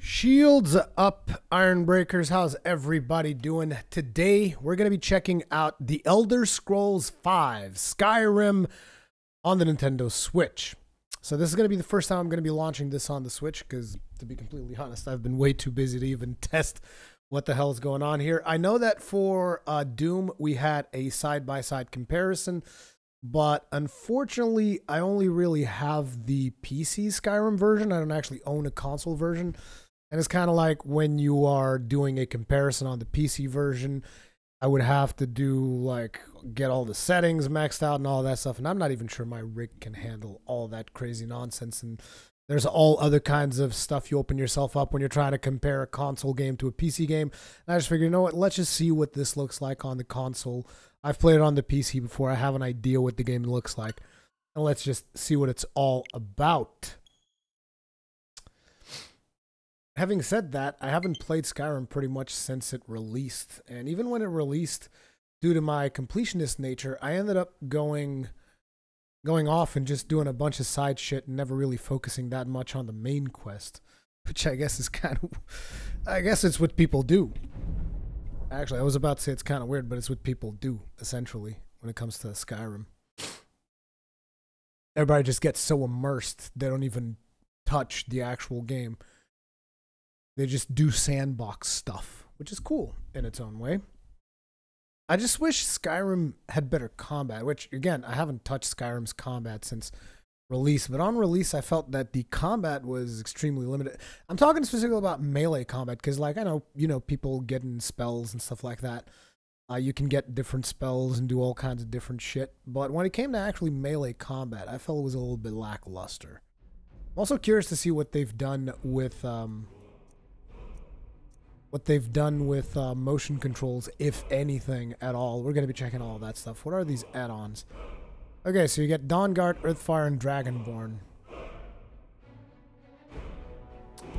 Shields up, Iron Breakers. How's everybody doing? Today, we're going to be checking out The Elder Scrolls V Skyrim on the Nintendo Switch. So this is going to be the first time I'm going to be launching this on the Switch because, to be completely honest, I've been way too busy to even test what the hell is going on here. I know that for Doom, we had a side-by-side comparison, but unfortunately, I only really have the PC Skyrim version. I don't actually own a console version. And it's kind of like when you are doing a comparison on the PC version, I would have to get all the settings maxed out and all that stuff. And I'm not even sure my rig can handle all that crazy nonsense. And there's all other kinds of stuff you open yourself up when you're trying to compare a console game to a PC game. And I just figured, you know what, let's just see what this looks like on the console. I've played it on the PC before. I have an idea what the game looks like. And let's just see what it's all about. Having said that, I haven't played Skyrim pretty much since it released. And even when it released, due to my completionist nature, I ended up going off and just doing a bunch of side shit and never really focusing that much on the main quest. Which I guess is I guess it's what people do. Actually, I was about to say it's kind of weird, but it's what people do, essentially, when it comes to Skyrim. Everybody just gets so immersed, they don't even touch the actual game. They just do sandbox stuff, which is cool in its own way. I just wish Skyrim had better combat, which, again, I haven't touched Skyrim's combat since release, but on release, I felt that the combat was extremely limited. I'm talking specifically about melee combat, because, I know, people getting spells and stuff like that. You can get different spells and do all kinds of different shit, but when it came to actually melee combat, I felt it was a little bit lackluster. I'm also curious to see what they've done with motion controls, if anything at all. We're going to be checking all of that stuff. What are these add-ons? Okay, so you get Dawnguard, Earthfire, and Dragonborn.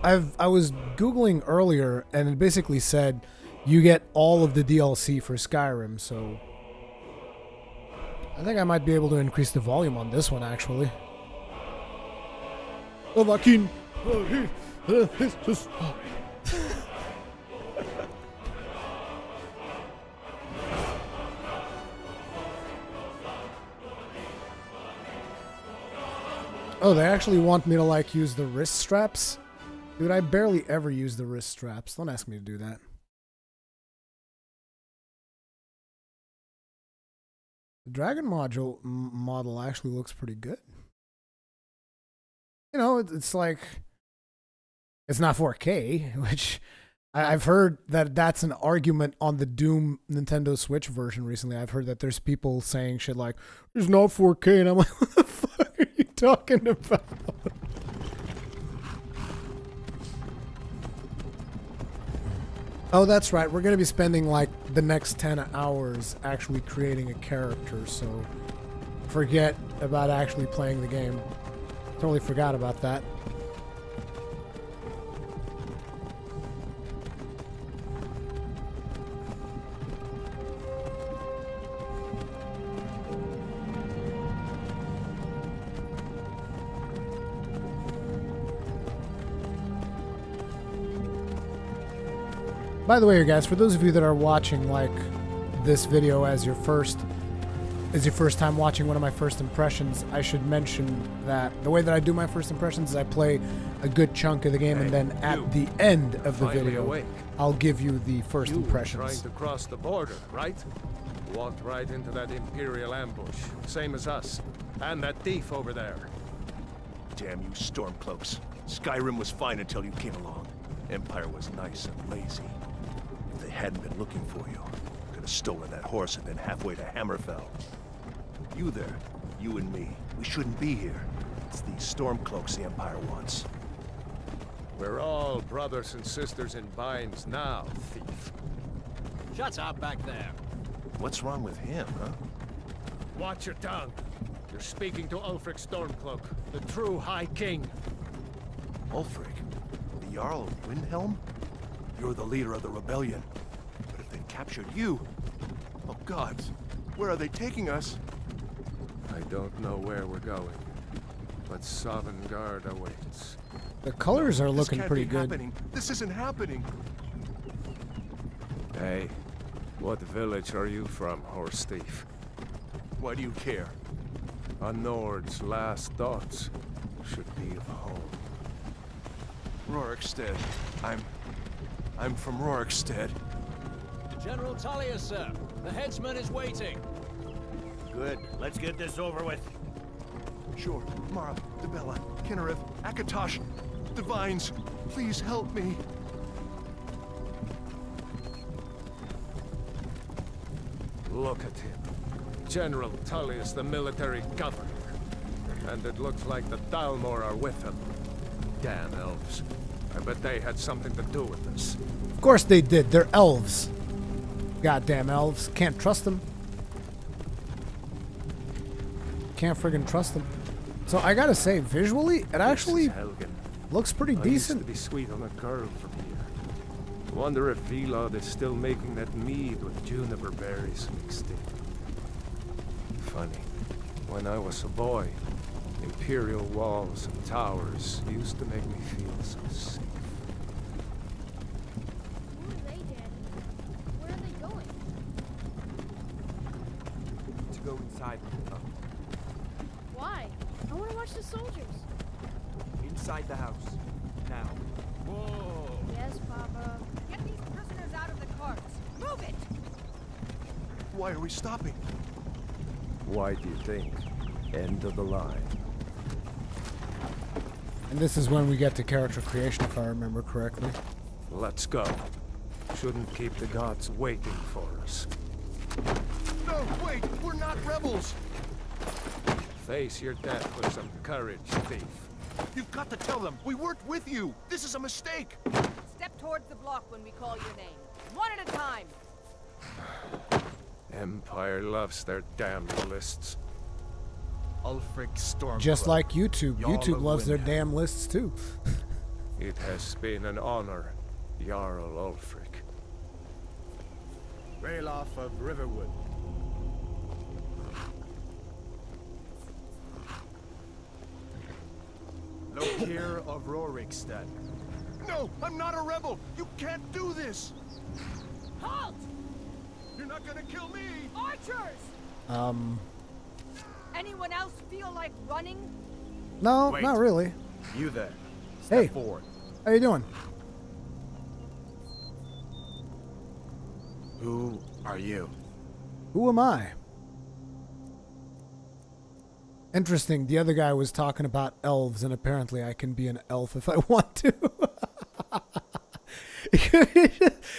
I was Googling earlier, and it basically said you get all of the DLC for Skyrim, so I think I might be able to increase the volume on this one, actually. Oh, they actually want me to, use the wrist straps? Dude, I barely ever use the wrist straps. Don't ask me to do that. The Dragon model actually looks pretty good. You know, it's not 4K, which I've heard that that's an argument on the Doom Nintendo Switch version recently. I've heard that there's people saying shit like, "It's not 4K," and I'm like, what the fuck are you talking about? Oh, that's right. We're going to be spending the next 10 hours actually creating a character, so forget about actually playing the game. Totally forgot about that. By the way, guys, for those of you that are watching this video as your first time watching one of my first impressions, I should mention that the way that I do my first impressions is I play a good chunk of the game, and then at the end of the video, I'll give you the first impressions. Trying to cross the border, right? Walked right into that Imperial ambush, same as us, and that thief over there. Damn you, Stormcloaks! Skyrim was fine until you came along. Empire was nice and lazy. If they hadn't been looking for you, could have stolen that horse and been halfway to Hammerfell. You there, you and me, we shouldn't be here. It's these Stormcloaks the Empire wants. We're all brothers and sisters in binds now, thief. Shut up back there. What's wrong with him, huh? Watch your tongue. You're speaking to Ulfric Stormcloak, the true High King. Ulfric? The Jarl of Windhelm? You're the leader of the rebellion. But if they've captured you... Oh gods, where are they taking us? I don't know where we're going, but Sovngarde awaits. The colors are This looking can't pretty be good. happening. This isn't happening. Hey, what village are you from, horse thief? Why do you care? A Nord's last thoughts should be of home. Rorikstead. I'm from Rorikstead. General Tullius, sir. The headsman is waiting. Good. Let's get this over with. Sure. Mara, Debella, Kinnereth, Akatosh, Divines, please help me. Look at him. General Tullius, the military governor. And it looks like the Dalmor are with him. Damn elves. I bet they had something to do with this. Of course they did. They're elves. Goddamn elves. Can't trust them. Can't friggin' trust them. So I gotta say, visually, it actually Helgen. looks pretty decent. Used to be sweet on a girl from here. Wonder if Vilod is still making that mead with juniper berries mixed in. Funny. When I was a boy, imperial walls and towers used to make me feel so safe. Who are they, Daddy? Where are they going? To go inside. Why? I want to watch the soldiers. Inside the house. Now. Whoa! Yes, Papa. Get these prisoners out of the carts. Move it! Why are we stopping? Why do you think? End of the line. And this is when we get to character creation, if I remember correctly. Let's go. Shouldn't keep the gods waiting for us. No, wait, we're not rebels. Face your death with some courage, thief. You've got to tell them we weren't with you. This is a mistake. Step towards the block when we call your name. One at a time. Empire loves their damn lists. Ulfric Stormcloak. Just like YouTube. Jarl YouTube of loves their Windhelm. damn lists too. It has been an honor, Jarl Ulfric. Ralof of Riverwood. Lokir of Rorikstead. No, I'm not a rebel. You can't do this. Halt! You're not gonna kill me. Archers! Anyone else feel like running? No, Wait. not really. You there. Hey. Step forward. How you doing? Who are you? Who am I? Interesting. The other guy was talking about elves, and apparently I can be an elf if I want to.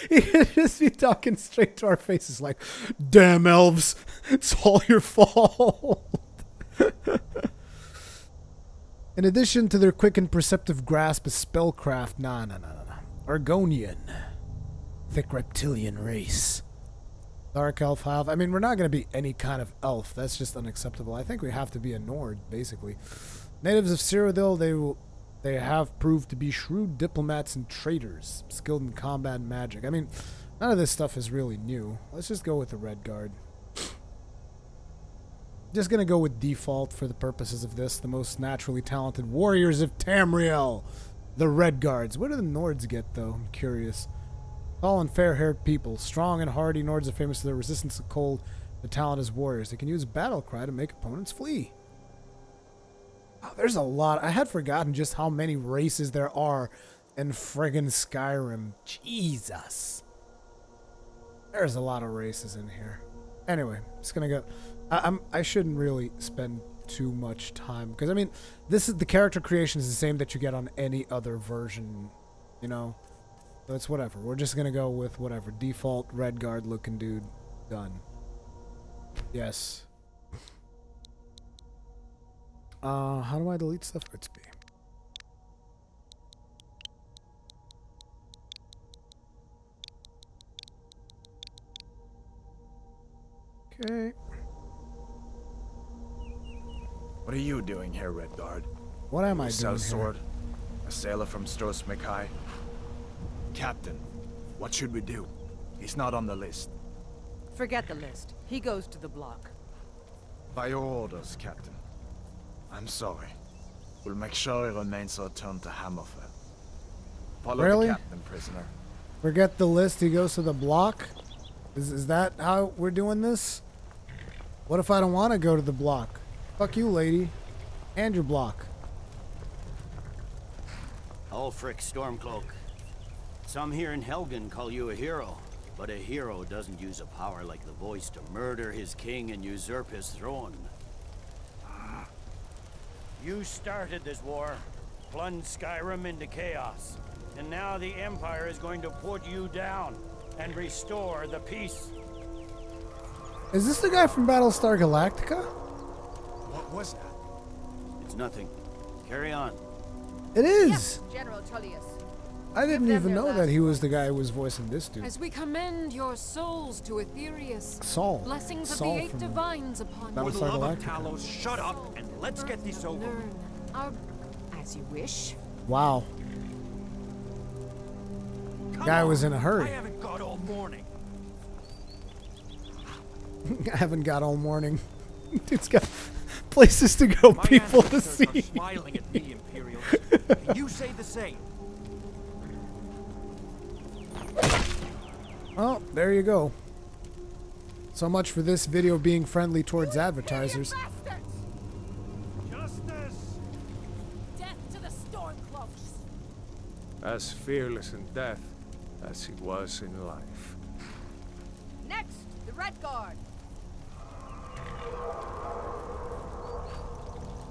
He could just be talking straight to our faces like, damn elves, it's all your fault. In addition to their quick and perceptive grasp of spellcraft, nah. Argonian. Thick reptilian race. Dark elf, half. I mean, we're not going to be any kind of elf. That's just unacceptable. I think we have to be a Nord, basically. Natives of Cyrodiil, they have proved to be shrewd diplomats and traders, skilled in combat and magic. I mean, none of this stuff is really new. Let's just go with the Red Guard. Just going to go with default for the purposes of this. The most naturally talented warriors of Tamriel. The Red Guards. What do the Nords get, though? I'm curious. Tall and fair-haired people. Strong and hardy, Nords are famous for their resistance to cold, their talent as warriors. They can use battle cry to make opponents flee. Oh, there's a lot. I had forgotten just how many races there are in friggin' Skyrim. Jesus. There's a lot of races in here. Anyway, just gonna go. I shouldn't really spend too much time because I mean, this is the character creation is the same that you get on any other version, you know. So it's whatever. We're just gonna go with whatever default Red Guard looking dude. Done. Yes. How do I delete stuff? It's B. Okay. What are you doing here, Red Guard? What am I doing South here? Sword? A sailor from Stros Mackay? Captain, what should we do? He's not on the list. Forget the list. He goes to the block. By your orders, Captain. I'm sorry. We'll make sure he remains returned to Hammerfell. Follow Really? the captain, prisoner. Forget the list, he goes to the block? Is that how we're doing this? What if I don't want to go to the block? Fuck you, lady. And your block. Ulfric Stormcloak. Some here in Helgen call you a hero, but a hero doesn't use a power like the voice to murder his king and usurp his throne. You started this war, plunged Skyrim into chaos, and now the Empire is going to put you down and restore the peace. Is this the guy from Battlestar Galactica? What was that? It's nothing. Carry on. It is! Yes, General Tullius. I didn't Give them even their know last that he was the guy who was voicing this dude. As we commend your souls to Aetherius, Saul. blessings of Saul the eight from divines upon Battlestar you. For the love of Galactica. Talos, shut up and let's get this over. Learn our, as you wish. Wow. Guy was in a hurry. I haven't got all morning. I haven't got all morning. Dude's got places to go, My people to ancestors see. are smiling at me, Imperials. Can you say the same? Well, there you go. So much for this video being friendly towards advertisers. Justice! Death to the Stormcloaks. As fearless in death as he was in life. Next, the Red Guard.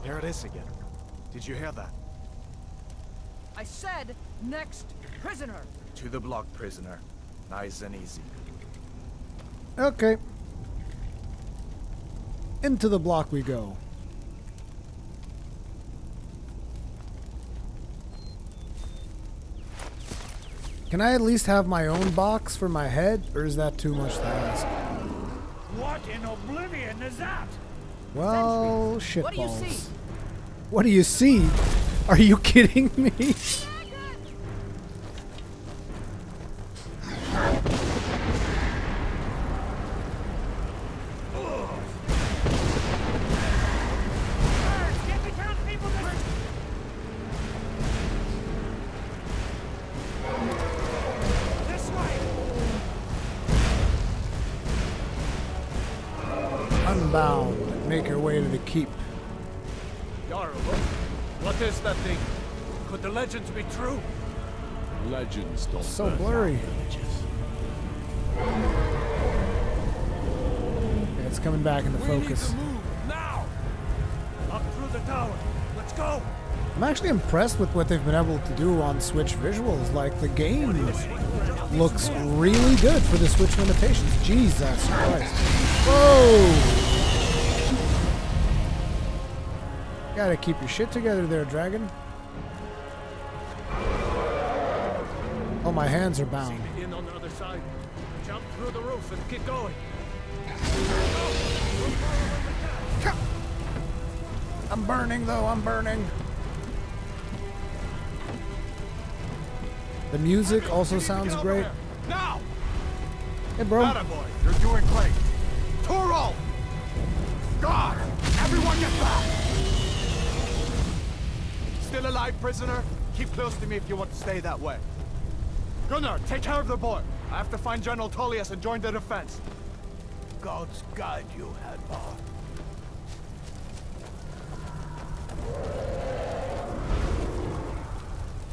Here it is again. Did you hear that? I said, next prisoner. To the block, prisoner. Nice and easy. Okay. Into the block we go. Can I at least have my own box for my head, or is that too much to ask? What in oblivion is that? Well, Sentry, what do you see? shitballs. What do you see? Are you kidding me? Unbound. Make your way to the keep. Jarl, what is that thing? Could the legends be true? Legends don't So blurry. Yeah, it's coming back into focus. move now! Up through the tower. Let's go! I'm actually impressed with what they've been able to do on Switch visuals. Like, the game looks really good for the Switch limitations. Jesus Christ. Whoa! Gotta keep your shit together there, dragon. Oh, my hands are bound. See the inn on the other side. Jump through the roof and keep going. I'm burning, though. I'm burning. The music also sounds great. Now! Hey, bro. Attaboy, you're doing great. Toro! God! Everyone get back! Still alive, prisoner? Keep close to me if you want to stay that way. Gunnar, take care of the boy. I have to find General Tullius and join the defense. God's guide you, Hadvar.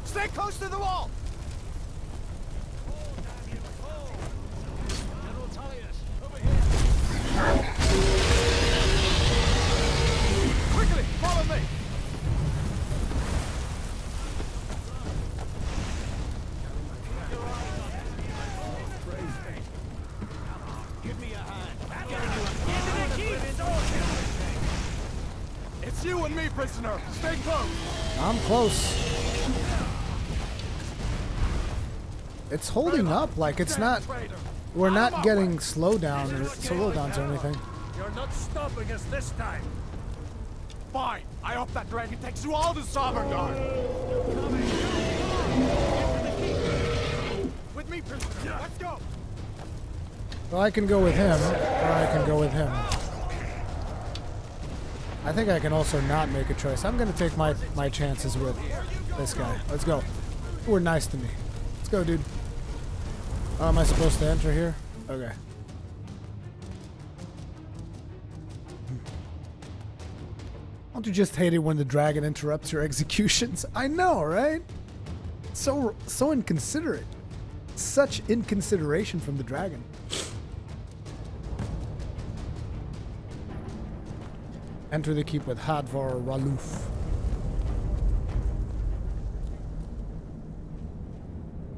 Stay close to the wall! General Tullius, over here. Quickly, follow me! Give me a hand. It's you and me, prisoner. Stay close. I'm close. It's holding up. Like, it's not... We're not getting slowdowns or anything. You're not stopping us this time. Fine. I hope that dragon takes you all to Sovngarde. With me, prisoner. Let's go. So I can go with him, or I can go with him. I think I can also not make a choice. I'm gonna take my chances with this guy. Let's go. We're nice to me. Let's go, dude. Oh, am I supposed to enter here? Okay. Don't you just hate it when the dragon interrupts your executions? I know, right? So inconsiderate. Such inconsideration from the dragon. Enter the keep with Hadvar Raluf.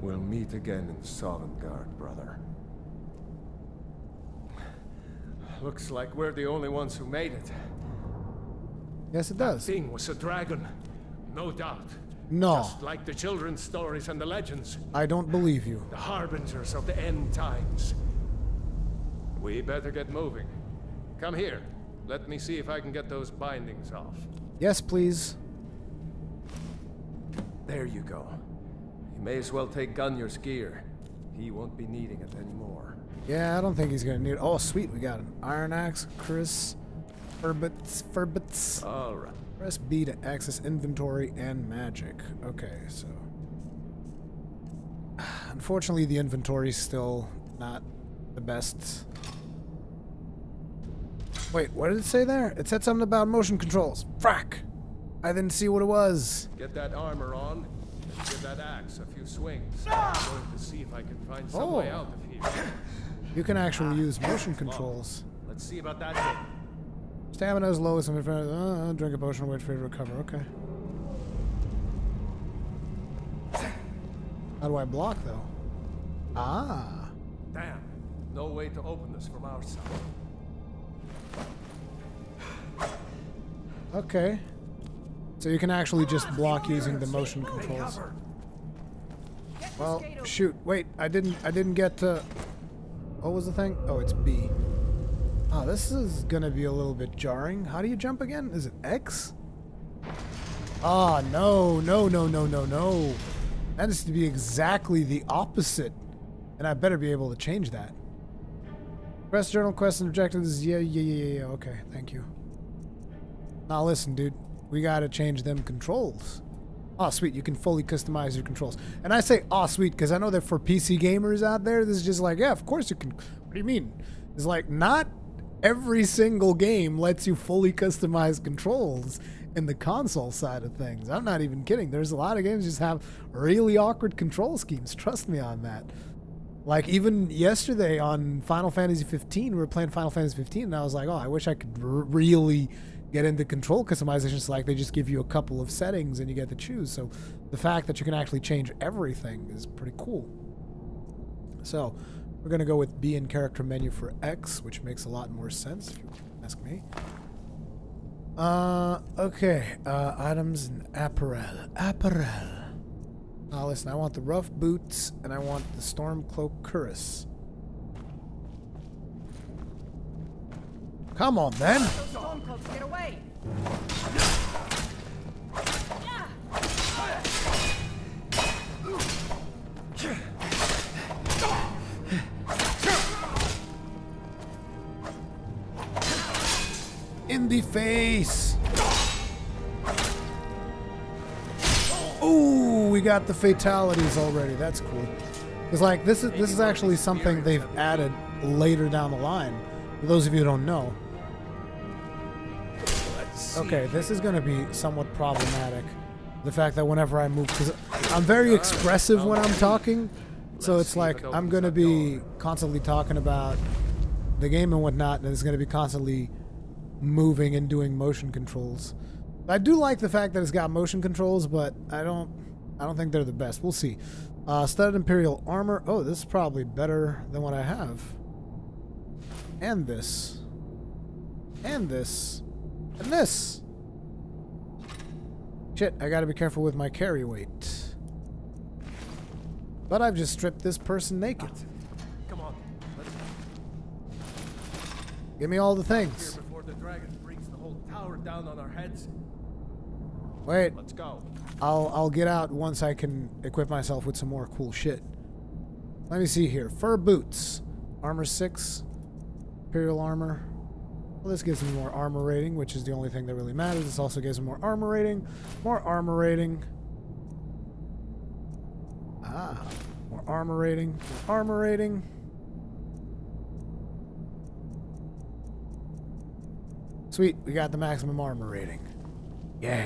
We'll meet again in Sovngarde, brother. Looks like we're the only ones who made it. Yes, it does. That thing was a dragon, no doubt. No. Just like the children's stories and the legends. I don't believe you. The harbingers of the end times. We better get moving. Come here. Let me see if I can get those bindings off. Yes, please. There you go. You may as well take Gunnar's gear. He won't be needing it anymore. Yeah, I don't think he's gonna need it. Oh, sweet, we got an iron axe, Chris, Furbits. All right. Press B to access inventory and magic. Okay, so unfortunately the inventory's still not the best. Wait, what did it say there? It said something about motion controls. Frack! I didn't see what it was. Get that armor on and give that axe a few swings. I'm going to see if I can find some way out of here. You can actually use motion controls. Let's see about that thing. Stamina is low, some drink a potion, wait for it to recover. Okay. How do I block though? Ah. Damn. No way to open this from our side. Okay. So you can actually just block using the motion controls. Well, shoot. Wait, I didn't get to... What was the thing? Oh, it's B. Oh, this is gonna be a little bit jarring. How do you jump again? Is it X? Ah, no. That is to be exactly the opposite. And I better be able to change that. Quest journal, quest and objectives. Yeah. Okay, thank you. Now listen, dude. We gotta change them controls. Oh, sweet. You can fully customize your controls. And I say, oh, sweet, because I know that for PC gamers out there, this is just like, yeah, of course you can. What do you mean? It's like, not every single game lets you fully customize controls in the console side of things. I'm not even kidding. There's a lot of games just have really awkward control schemes. Trust me on that. Like, even yesterday on Final Fantasy 15, we were playing Final Fantasy 15, and I was like, oh, I wish I could really get into control customizations. Like, they just give you a couple of settings and you get to choose. So the fact that you can actually change everything is pretty cool. So we're going to go with B in character menu for X, which makes a lot more sense if you ask me. Okay. Items and apparel. Now listen, I want the rough boots and I want the Stormcloak cuirass. Come on, then. Stormcloaks, get away! In the face. Ooh, we got the fatalities already. That's cool. It's like this is actually something they've added later down the line. For those of you who don't know. Okay, this is going to be somewhat problematic. The fact that whenever I move, because I'm very expressive when I'm talking, so it's like I'm going to be constantly talking about the game and whatnot, and it's going to be constantly moving and doing motion controls. I do like the fact that it's got motion controls, but I don't think they're the best. We'll see. Studded Imperial armor. Oh, this is probably better than what I have. And this. And this. And this! Shit, I gotta be careful with my carry weight. But I've just stripped this person naked. Come on. Let's Give me all the things. here before the dragon brings the whole tower down on our heads. Wait, Let's go. I'll get out once I can equip myself with some more cool shit. Let me see here. Fur boots. Armor 6. Imperial armor. Well, this gives me more armor rating, which is the only thing that really matters. This also gives me more armor rating. More armor rating. Ah, more armor rating. More armor rating. Sweet, we got the maximum armor rating. Yeah.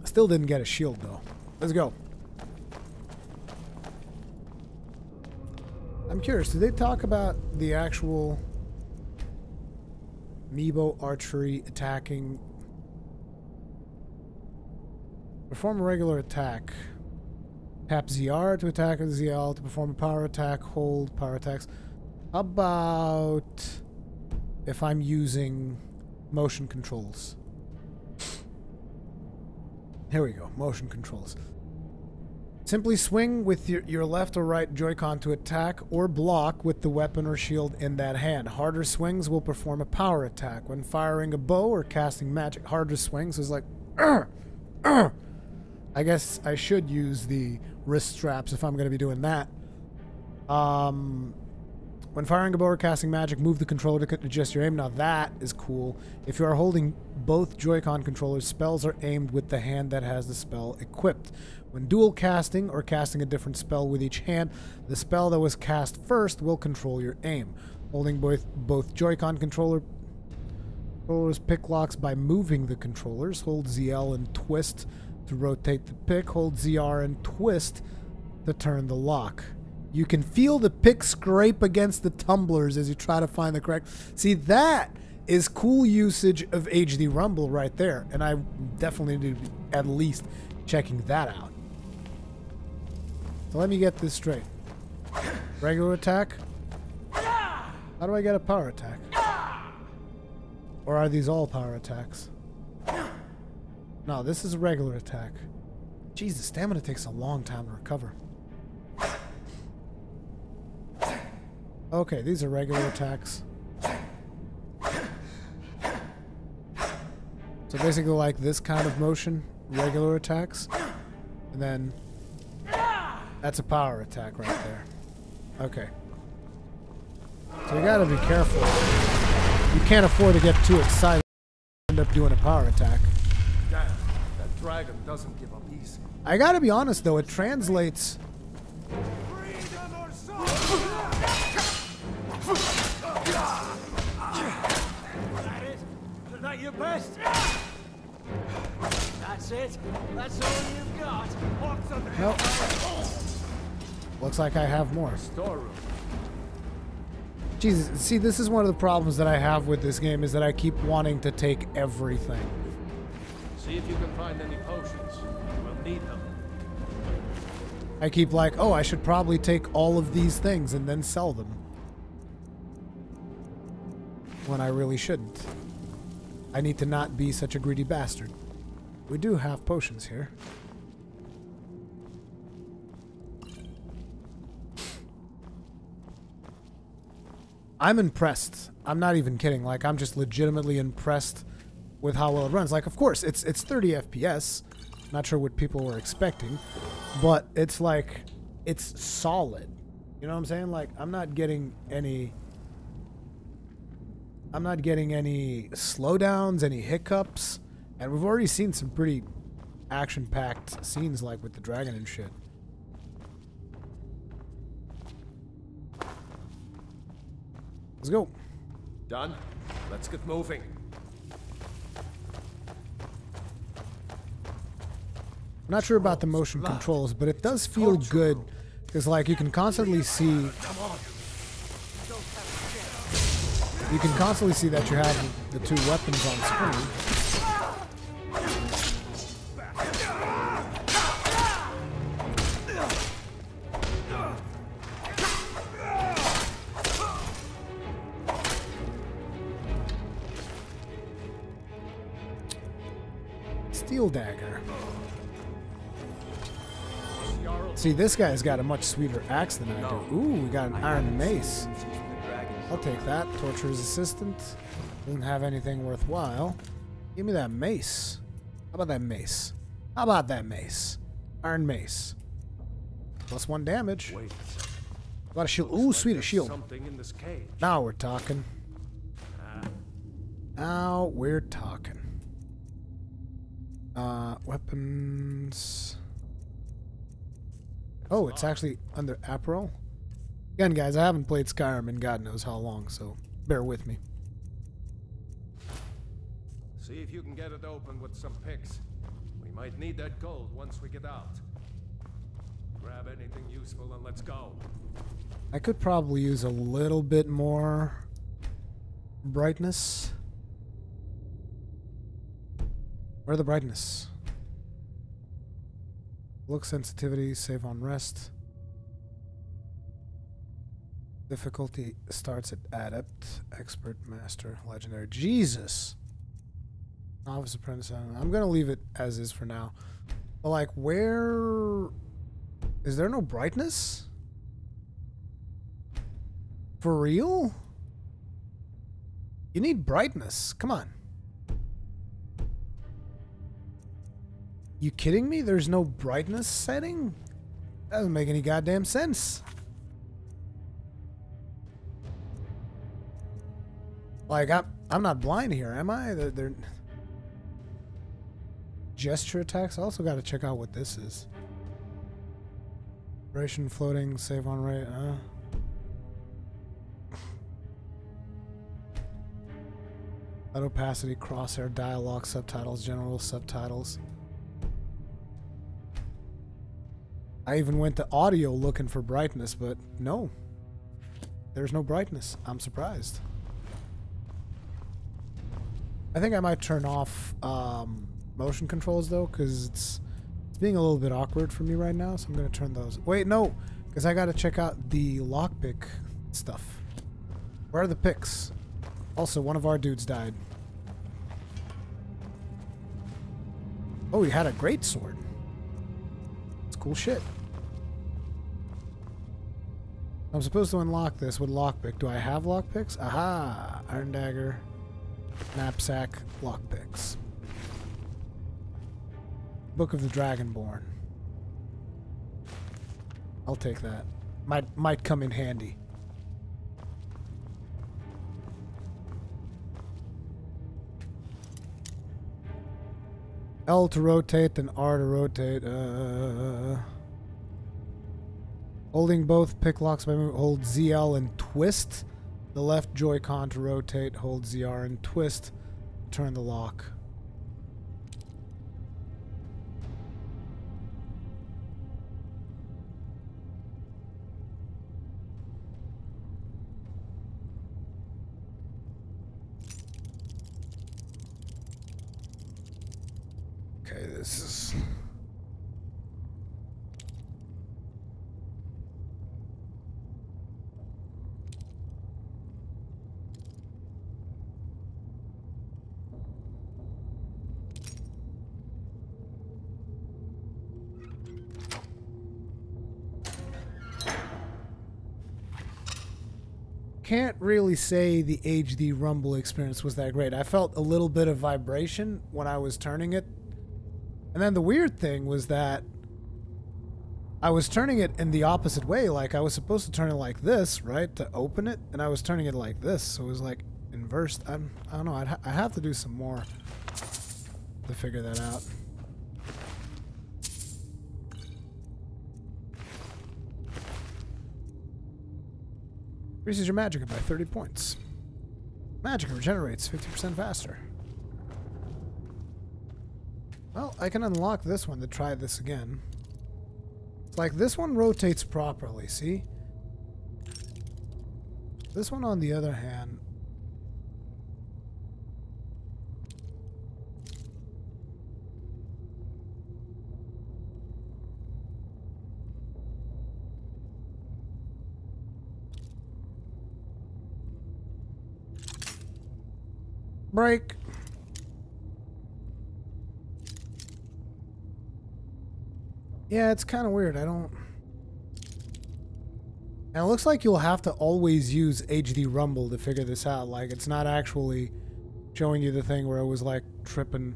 Still didn't get a shield though. Let's go. I'm curious, did they talk about the actual Amiibo archery attacking? Perform a regular attack. Tap ZR to attack with ZL to perform a power attack. Hold power attacks. How about if I'm using motion controls? Here we go. Motion controls. Simply swing with your left or right Joy-Con to attack or block with the weapon or shield in that hand. Harder swings will perform a power attack. When firing a bow or casting magic, harder swings is like... I guess I should use the wrist straps if I'm going to be doing that. When firing a bow or casting magic, move the controller to adjust your aim. Now that is cool. If you are holding both Joy-Con controllers, spells are aimed with the hand that has the spell equipped. When dual casting or casting a different spell with each hand, the spell that was cast first will control your aim. Holding both Joy-Con controllers pick locks by moving the controllers. Hold ZL and twist to rotate the pick. Hold ZR and twist to turn the lock. You can feel the pick scrape against the tumblers as you try to find the correct... See, that is cool usage of HD Rumble right there. And I definitely need to be at least checking that out. So let me get this straight. Regular attack? How do I get a power attack? Or are these all power attacks? No, this is a regular attack. Jeez, the stamina takes a long time to recover. Okay, these are regular attacks. So basically like this kind of motion, regular attacks. And then that's a power attack right there. Okay. So you gotta be careful. You can't afford to get too excited and end up doing a power attack. Damn, that dragon doesn't give up easy. I gotta be honest though, it translates... Freedom or soul! That it? Is that your best? That's it? That's all you've got? What's on the Nope. Looks like I have more. Storeroom. Jesus, see, this is one of the problems that I have with this game, is that I keep wanting to take everything. See if you can find any potions. We'll need them. I keep like, oh, I should probably take all of these things and then sell them. When I really shouldn't. I need to not be such a greedy bastard. We do have potions here. I'm impressed. I'm not even kidding. Like, I'm just legitimately impressed with how well it runs. Like, of course, it's 30 FPS. Not sure what people were expecting, but it's like, it's solid. You know what I'm saying? Like, I'm not getting any slowdowns, any hiccups, and we've already seen some pretty action-packed scenes, like with the dragon and shit. Let's go. Done? Let's get moving. I'm not sure about the motion controls, but it does feel good, because like you can constantly see... You can constantly see that you have the two weapons on screen. Steel dagger. See, this guy's got a much sweeter axe than I do. Ooh, we got an iron mace. I'll take that. Torturer's assistant. Doesn't have anything worthwhile. Give me that mace. How about that mace? How about that mace? Iron mace. +1 damage. Wait a second. A lot of shield. Ooh, sweet, a shield. Something in this cage. Now we're talking. Now we're talking. Weapons. Oh, it's actually under apparel. Again, guys, I haven't played Skyrim in God knows how long, so bear with me. See if you can get it open with some picks. We might need that gold once we get out. Grab anything useful and let's go. I could probably use a little bit more brightness. Where the brightness? Look sensitivity, save on rest. Difficulty starts at adept, expert, master, legendary. Jesus! Novice, apprentice. I'm gonna leave it as is for now. But like, where is there no brightness? For real? You need brightness. Come on. You kidding me? There's no brightness setting? That doesn't make any goddamn sense. Like, I'm not blind here, am I? They're gesture attacks. I also got to check out what this is. Duration, floating, save on rate. Opacity, crosshair, dialogue, subtitles, general subtitles. I even went to audio looking for brightness, but no. There's no brightness. I'm surprised. I think I might turn off motion controls though, because it's being a little bit awkward for me right now, so I'm going to turn those. Wait, no, because I got to check out the lockpick stuff. Where are the picks? Also, one of our dudes died. Oh, he had a great sword. It's cool shit. I'm supposed to unlock this with lockpick. Do I have lockpicks? Aha! Iron dagger, knapsack, lockpicks. Book of the Dragonborn. I'll take that. Might come in handy. L to rotate, then R to rotate. Holding both pick locks by move, hold ZL and twist. The left Joy-Con to rotate, hold ZR and twist. Turn the lock. Okay, this is... Can't really say the HD rumble experience was that great. I felt a little bit of vibration when I was turning it. And then the weird thing was that I was turning it in the opposite way. Like, I was supposed to turn it like this, right, to open it, and I was turning it like this, so it was like inversed. I don't know. I have to do some more to figure that out. Increases your magicka by 30 points. Magicka regenerates 50% faster. Well, I can unlock this one to try this again. It's like this one rotates properly, see? This one, on the other hand... Break. Yeah, it's kind of weird. I don't... And it looks like you'll have to always use HD Rumble to figure this out. Like, it's not actually showing you the thing where it was, like, tripping.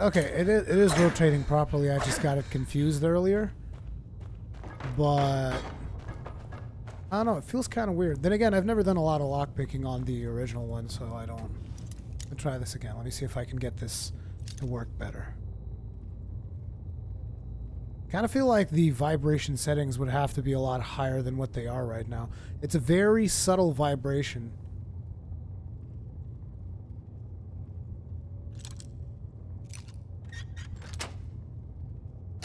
Okay, it is rotating properly. I just got it confused earlier. But I don't know, it feels kind of weird. Then again, I've never done a lot of lockpicking on the original one, so I don't. I'll try this again. Let me see if I can get this to work better. Kind of feel like the vibration settings would have to be a lot higher than what they are right now. It's a very subtle vibration.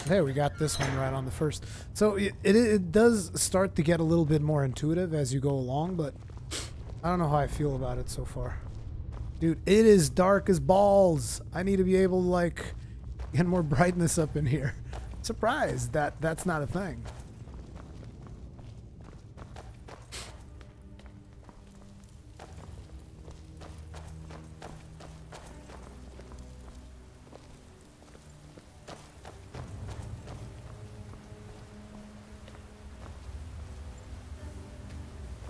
There, we got this one right on the first. So it does start to get a little bit more intuitive as you go along, but I don't know how I feel about it so far. Dude, it is dark as balls. I need to be able to, like, get more brightness up in here. Surprised that that's not a thing.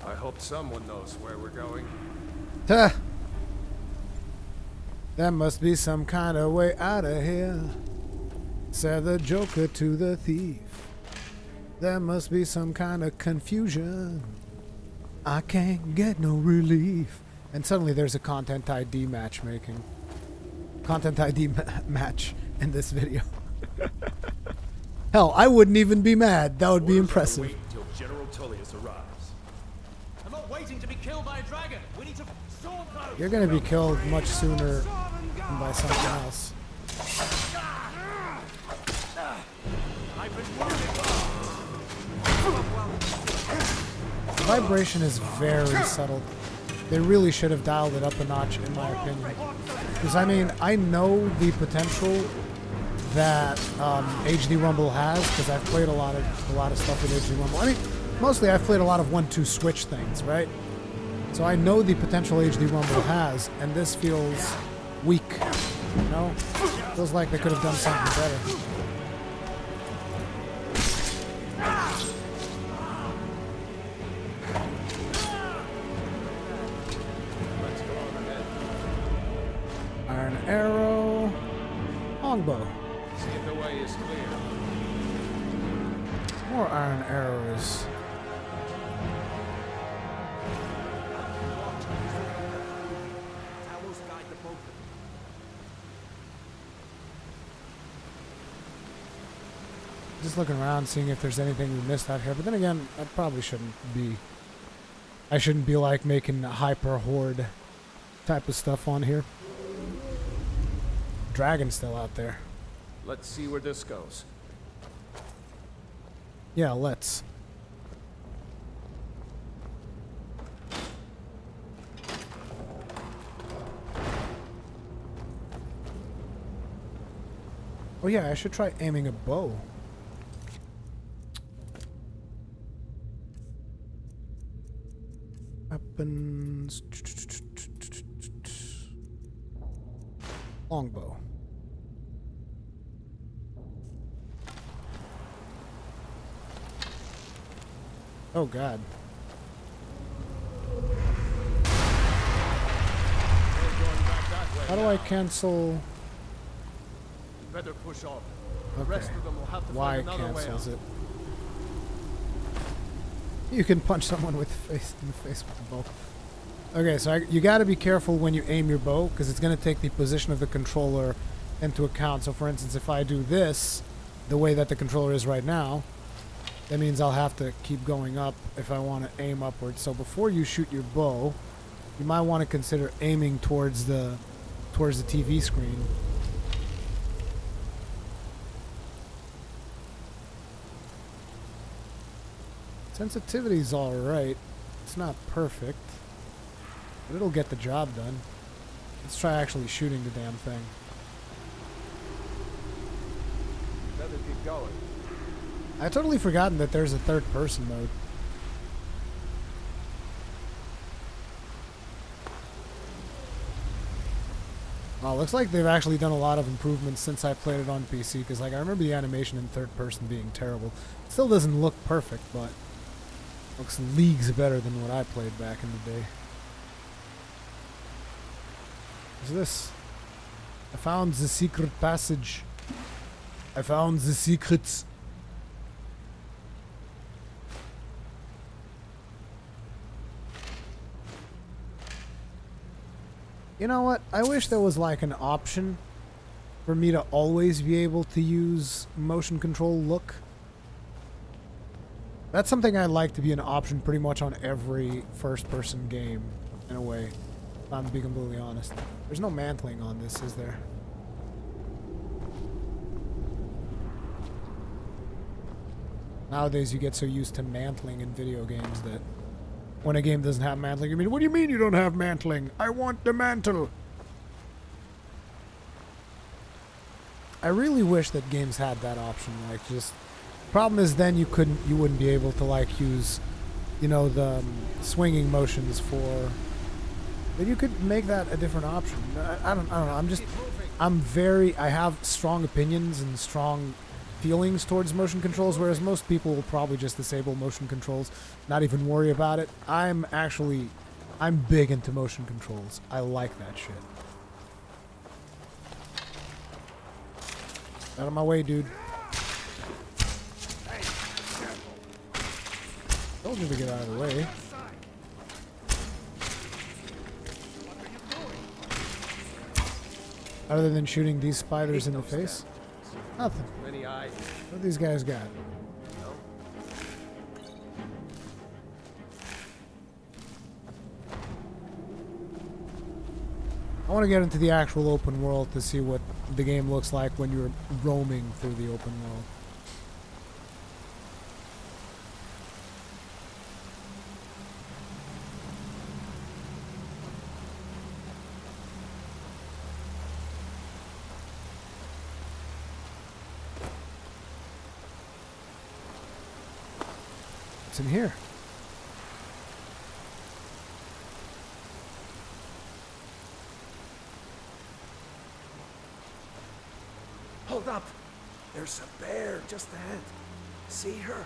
I hope someone knows where we're going. Huh. There must be some kind of way out of here, said the Joker to the thief. There must be some kind of confusion. I can't get no relief. And suddenly there's a content ID matchmaking. Content ID match in this video. Hell, I wouldn't even be mad. That would be impressive. Wait until General Tullius arrives. I'm not waiting to be killed by a dragon. We need to storm close. You're gonna be killed much sooner than by something else. Vibration is very subtle. They really should have dialed it up a notch, in my opinion. Because I mean, I know the potential that HD Rumble has, because I've played a lot of stuff with HD Rumble. I mean, mostly I've played a lot of 1-2 switch things, right? So I know the potential HD Rumble has, and this feels weak. You know, feels like they could have done something better. Iron arrow, longbow. See if the way is clear. More iron arrows. Just looking around, seeing if there's anything we missed out here. But then again, I probably shouldn't be. I shouldn't be like making hyper horde type of stuff on here. Dragon's still out there. Let's see where this goes. Yeah, let's. Oh yeah, I should try aiming a bow. Weapons. Longbow. Oh God. How do I cancel? You better push on. The Okay. rest of them will have to Y find another way cancels out. it. You can punch someone with the face in the face with the bow. Okay, so you got to be careful when you aim your bow, because it's going to take the position of the controller into account. So for instance, if I do this the way that the controller is right now, that means I'll have to keep going up if I want to aim upwards. So before you shoot your bow, you might want to consider aiming towards the TV screen. Sensitivity's alright. It's not perfect, but it'll get the job done. Let's try actually shooting the damn thing. Better keep going. I totally forgotten that there's a third-person mode. Oh, looks like they've actually done a lot of improvements since I played it on PC, because like I remember the animation in third person being terrible. It still doesn't look perfect, but looks leagues better than what I played back in the day. Is this I found the secret passage. I found the secrets. You know what? I wish there was like an option for me to always be able to use motion control look. That's something I'd like to be an option pretty much on every first-person game, in a way. If I'm to be completely honest. There's no mantling on this, is there? Nowadays you get so used to mantling in video games that when a game doesn't have mantling, you mean, what do you mean you don't have mantling? I want the mantle! I really wish that games had that option, like just... Problem is then you wouldn't be able to like use, you know, the swinging motions for... But you could make that a different option. I don't know, I have strong opinions and strong feelings towards motion controls, whereas most people will probably just disable motion controls, not even worry about it. I'm big into motion controls. I like that shit. Out of my way, dude. Told you to get out of the way. Other than shooting these spiders in the face? Nothing. What these guys got? I want to get into the actual open world to see what the game looks like when you're roaming through the open world. What's in here? Hold up! There's a bear just ahead. See her?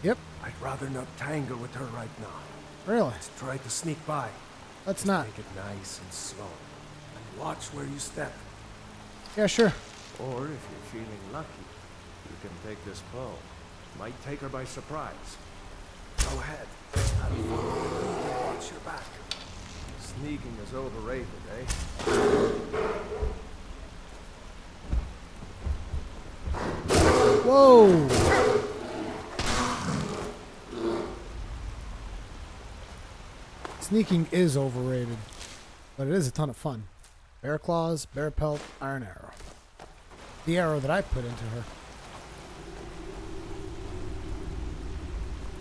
Yep. I'd rather not tangle with her right now. Really? Let's try to sneak by. Let's Just not. Take it nice and slow. And watch where you step. Yeah, sure. Or if you're feeling lucky, you can take this bow. Might take her by surprise. Go ahead. Watch your back. Sneaking is overrated, eh? Whoa! Sneaking is overrated, but it is a ton of fun. Bear claws, bear pelt, iron arrow. The arrow that I put into her.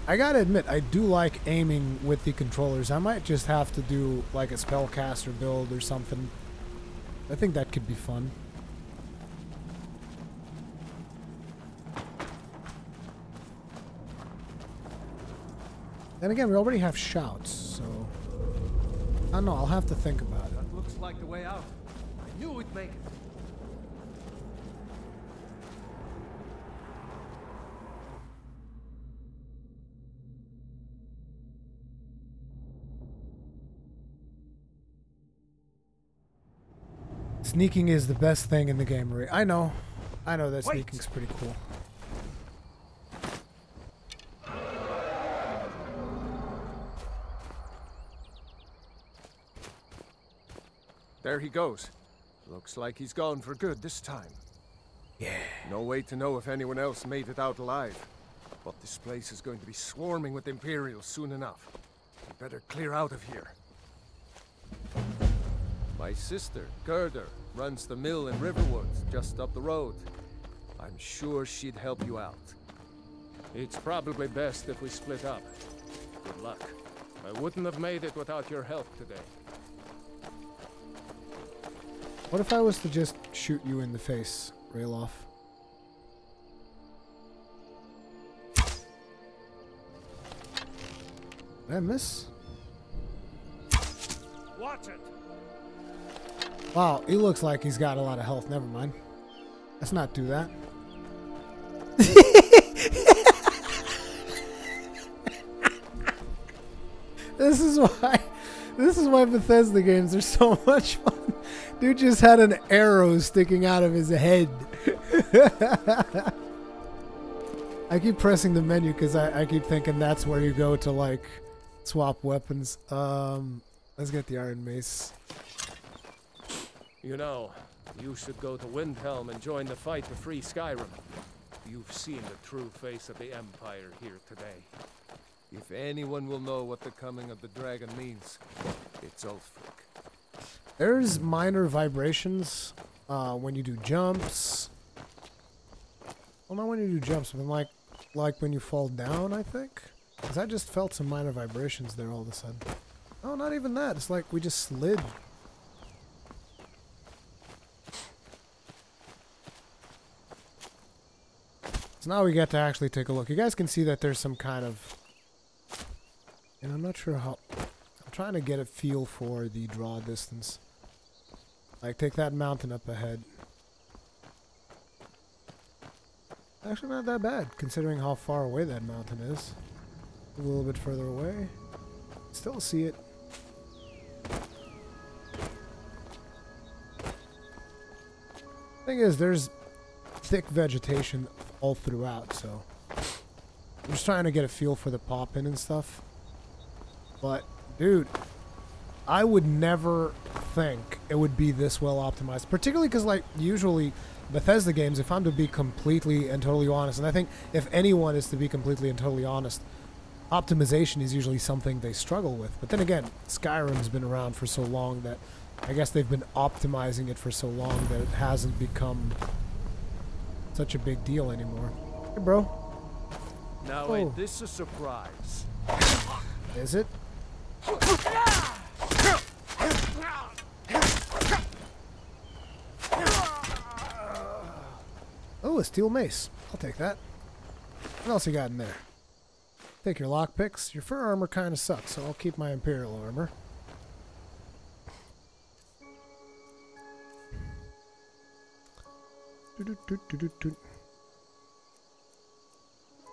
I gotta admit, I do like aiming with the controllers. I might just have to do like a spellcaster build or something. I think that could be fun. Then again, we already have shouts, so... I don't know, I'll have to think about it. That looks like the way out. I knew we'd make it. Sneaking is the best thing in the game, Marie. I know that sneaking's pretty cool. There he goes. Looks like he's gone for good this time. Yeah. No way to know if anyone else made it out alive. But this place is going to be swarming with Imperials soon enough. We better clear out of here. My sister, Gerda, runs the mill in Riverwood, just up the road. I'm sure she'd help you out. It's probably best if we split up. Good luck. I wouldn't have made it without your help today. What if I was to just shoot you in the face, Rayloff? Did I miss? Watch it! Wow, he looks like he's got a lot of health. Never mind. Let's not do that. This is why Bethesda games are so much fun. Dude just had an arrow sticking out of his head. I keep pressing the menu because I keep thinking that's where you go to like swap weapons. Let's get the iron mace. You know, you should go to Windhelm and join the fight to free Skyrim. You've seen the true face of the Empire here today. If anyone will know what the coming of the dragon means, it's Ulfric. There's minor vibrations when you do jumps. Well, not when you do jumps, but like when you fall down, I think. Because I just felt some minor vibrations there all of a sudden. Oh, not even that. It's like we just slid. So now we get to actually take a look. You guys can see that there's some kind of... And I'm not sure how... I'm trying to get a feel for the draw distance. Like, take that mountain up ahead. Actually not that bad, considering how far away that mountain is. A little bit further away. Still see it. Thing is, there's thick vegetation all throughout, so... I'm just trying to get a feel for the pop-in and stuff. But, dude, I would never think it would be this well optimized. Particularly because, like, usually Bethesda games, if I'm to be completely and totally honest, and I think if anyone is to be completely and totally honest, optimization is usually something they struggle with. But then again, Skyrim's been around for so long that I guess they've been optimizing it for so long that it hasn't become such a big deal anymore. Hey, bro. Now, ain't this a surprise? Is it? Oh, a steel mace. I'll take that. What else you got in there? Take your lockpicks. Your fur armor kind of sucks, so I'll keep my Imperial armor.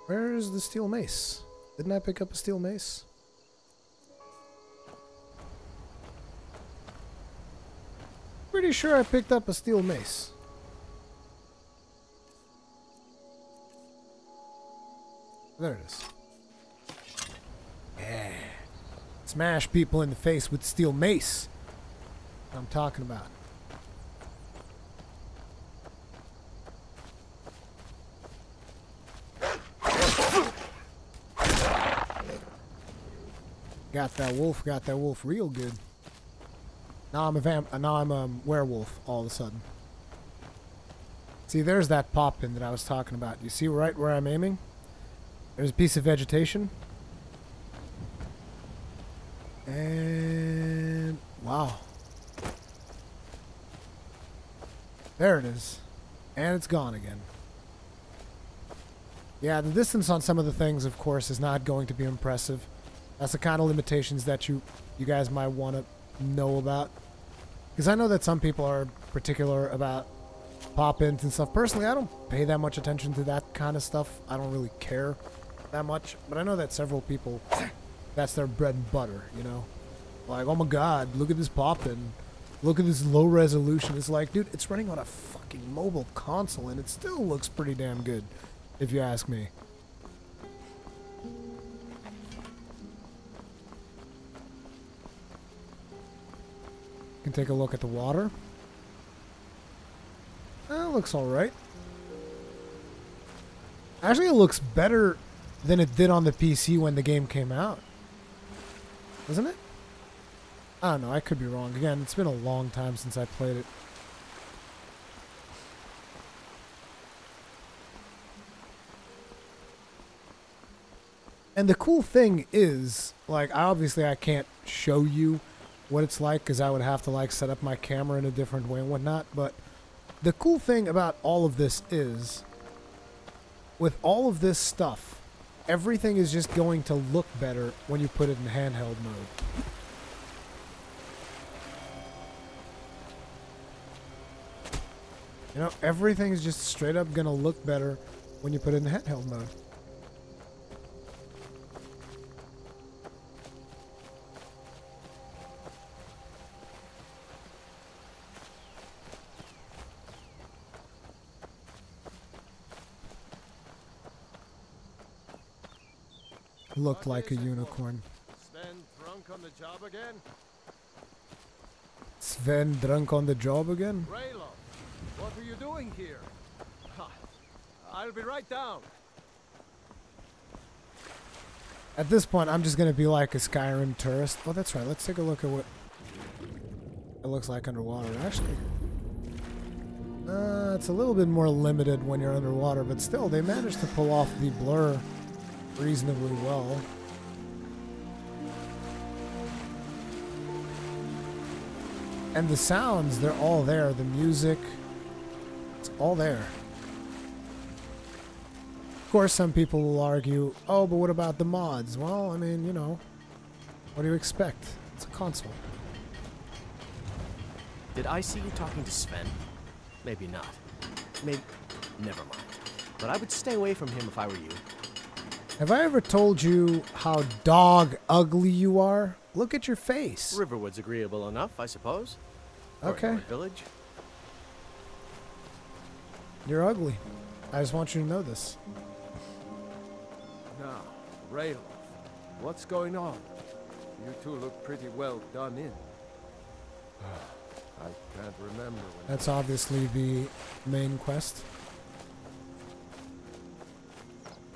Where is the steel mace? Didn't I pick up a steel mace? Pretty sure I picked up a steel mace. There it is. Yeah. Smash people in the face with steel mace. What I'm talking about. Got that wolf real good. Now I'm a werewolf all of a sudden. See, there's that pop-in that I was talking about. You see right where I'm aiming? There's a piece of vegetation. And wow. There it is. And it's gone again. Yeah, the distance on some of the things, of course, is not going to be impressive. That's the kind of limitations that you guys might want to know about. Because I know that some people are particular about pop-ins and stuff. Personally, I don't pay that much attention to that kind of stuff. I don't really care that much. But I know that several people, that's their bread and butter, you know? Like, oh my god, look at this pop-in. Look at this low resolution. It's like, dude, it's running on a fucking mobile console and it still looks pretty damn good, if you ask me. Can take a look at the water. That looks alright. Actually, it looks better than it did on the PC when the game came out. Doesn't it? I don't know, I could be wrong. Again, it's been a long time since I played it. And the cool thing is, like, obviously I can't show you what it's like because I would have to like set up my camera in a different way and whatnot, but the cool thing about all of this is with all of this stuff, everything is just going to look better when you put it in handheld mode. You know, everything is just straight up gonna look better when you put it in handheld mode. looked like a unicorn. Sven drunk on the job again? Sven drunk on the job again? Raylo, what are you doing here? Ha, I'll be right down. At this point, I'm just gonna be like a Skyrim tourist. Oh, that's right. Let's take a look at what it looks like underwater. Actually, it's a little bit more limited when you're underwater, but still, they managed to pull off the blur reasonably well. And the sounds, they're all there. The music, it's all there. Of course, some people will argue, oh, but what about the mods? Well, I mean, you know, what do you expect? It's a console. Did I see you talking to Sven? Maybe not. Maybe... Never mind. But I would stay away from him if I were you. Have I ever told you how dog ugly you are? Look at your face. Riverwood's agreeable enough, I suppose. Okay. Or Village. You're ugly. I just want you to know this. Now, Raylo, what's going on? You two look pretty well done in. I can't remember when... That's obviously the main quest.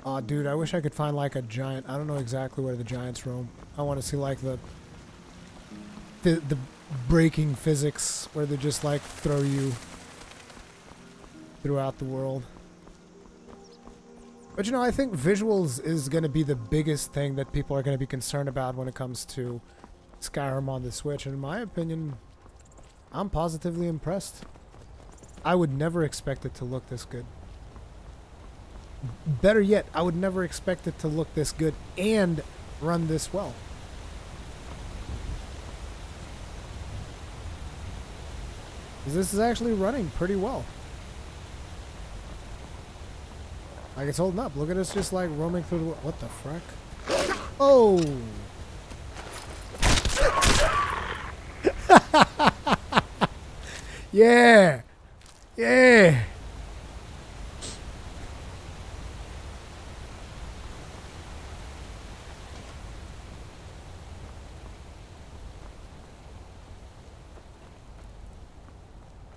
Aw, dude, I wish I could find like a giant. I don't know exactly where the giants roam. I want to see like the breaking physics where they just like throw you throughout the world. But you know, I think visuals is going to be the biggest thing that people are going to be concerned about when it comes to Skyrim on the Switch. And in my opinion, I'm positively impressed. I would never expect it to look this good. Better yet, I would never expect it to look this good and run this well. This is actually running pretty well. Like, it's holding up. Look at us just like roaming through the... What the frack? Oh! Yeah! Yeah!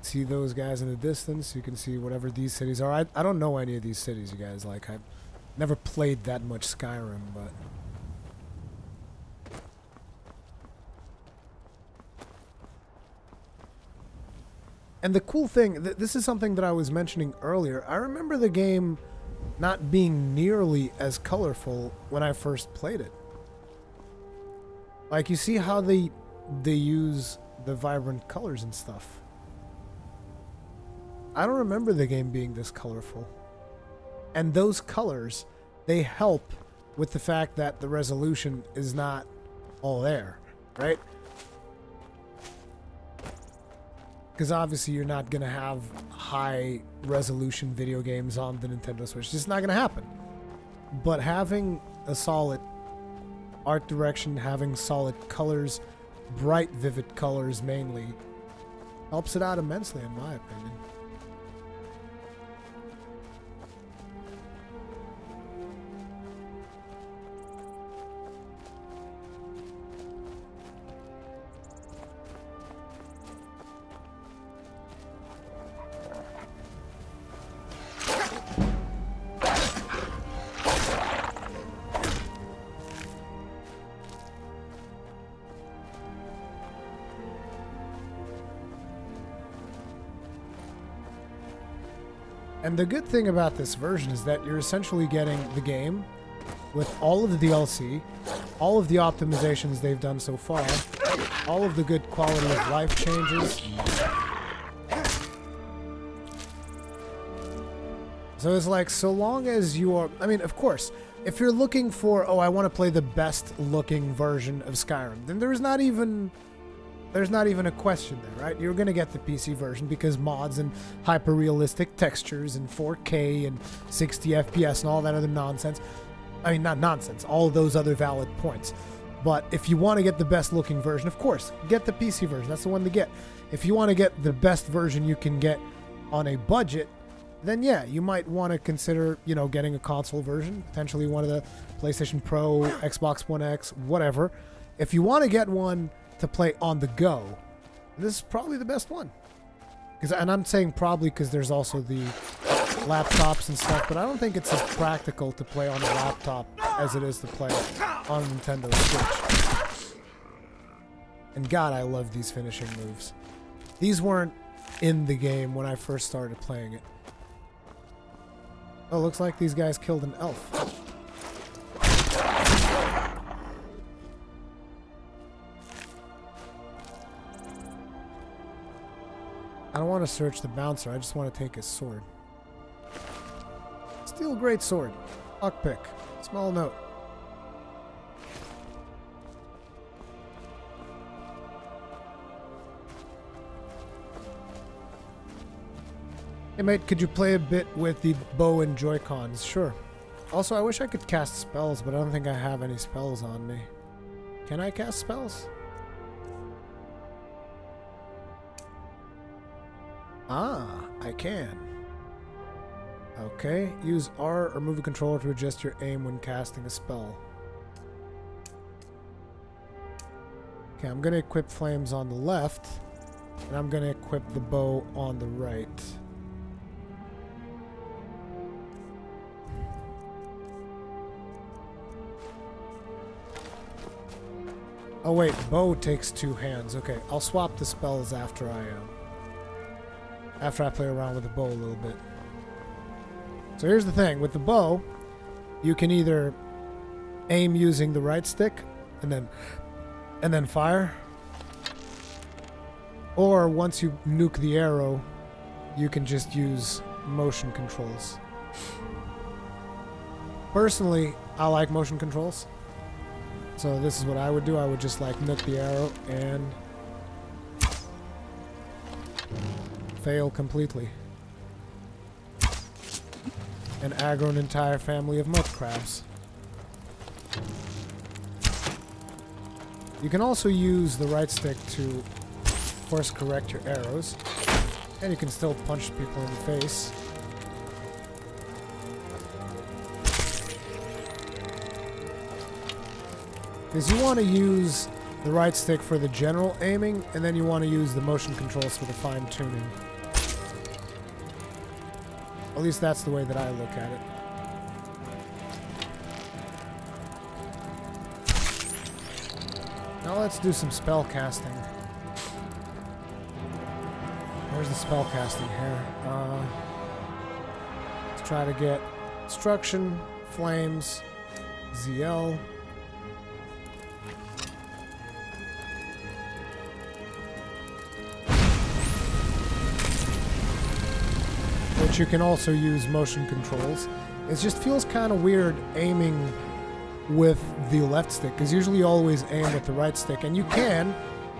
See those guys in the distance. You can see whatever these cities are. I don't know any of these cities, you guys. Like, I've never played that much Skyrim, but... And the cool thing, this is something that I was mentioning earlier. I remember the game not being nearly as colorful when I first played it. Like, you see how they use the vibrant colors and stuff. I don't remember the game being this colorful. And those colors, they help with the fact that the resolution is not all there, right? Because obviously you're not going to have high resolution video games on the Nintendo Switch. It's just not going to happen. But having a solid art direction, having solid colors, bright, vivid colors mainly, helps it out immensely in my opinion. And the good thing about this version is that you're essentially getting the game with all of the DLC, all of the optimizations they've done so far, all of the good quality of life changes. So it's like, so long as you are... I mean, of course, if you're looking for, oh, I want to play the best looking version of Skyrim, then there's not even a question there, right? You're going to get the PC version because mods and hyper-realistic textures and 4K and 60 FPS and all that other nonsense. I mean, not nonsense, all those other valid points. But if you want to get the best looking version, of course, get the PC version. That's the one to get. If you want to get the best version you can get on a budget, then yeah, you might want to consider, you know, getting a console version, potentially one of the PlayStation Pro, Xbox One X, whatever. If you want to get one to play on the go, this is probably the best one. And I'm saying probably because there's also the laptops and stuff, but I don't think it's as practical to play on a laptop as it is to play on a Nintendo Switch. And God, I love these finishing moves. These weren't in the game when I first started playing it. Oh, looks like these guys killed an elf. I don't want to search the bouncer, I just want to take his sword. Steel great sword. Lockpick. Small note. Hey mate, could you play a bit with the bow and Joy-Cons? Sure. Also, I wish I could cast spells, but I don't think I have any spells on me. Can I cast spells? Ah, I can. Okay, use R or move a controller to adjust your aim when casting a spell. Okay, I'm gonna equip flames on the left, and I'm gonna equip the bow on the right. Oh wait, bow takes 2 hands. Okay, I'll swap the spells after I play around with the bow a little bit. So here's the thing, with the bow, you can either aim using the right stick and then fire, or once you nuke the arrow, you can just use motion controls. Personally, I like motion controls. So this is what I would do. I would just like nuke the arrow and fail completely. And aggro an entire family of mud crabs. You can also use the right stick to course correct your arrows. And you can still punch people in the face. Because you want to use the right stick for the general aiming, and then you want to use the motion controls for the fine tuning. At least that's the way that I look at it. Now let's do some spell casting. Where's the spell casting here? Let's try to get Destruction, Flames, ZL. Which you can also use motion controls. It just feels kind of weird aiming with the left stick, because usually you always aim with the right stick, and you can.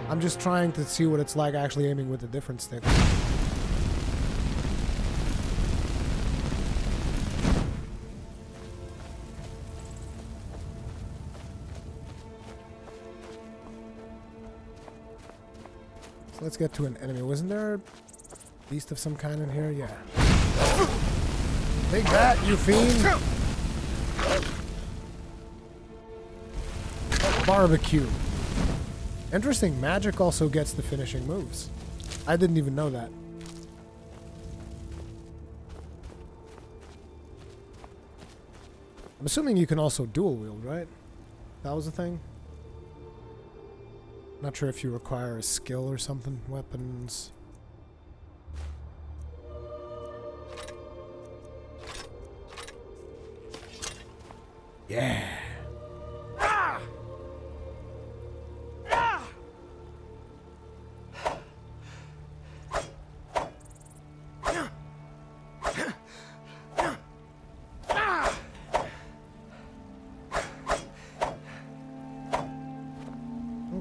I'm just trying to see what it's like actually aiming with a different stick. So let's get to an enemy. Wasn't there a beast of some kind in here? Yeah. Take that, you fiend! Barbecue. Interesting, magic also gets the finishing moves. I didn't even know that. I'm assuming you can also dual wield, right? That was a thing? Not sure if you require a skill or something. Weapons. Yeah.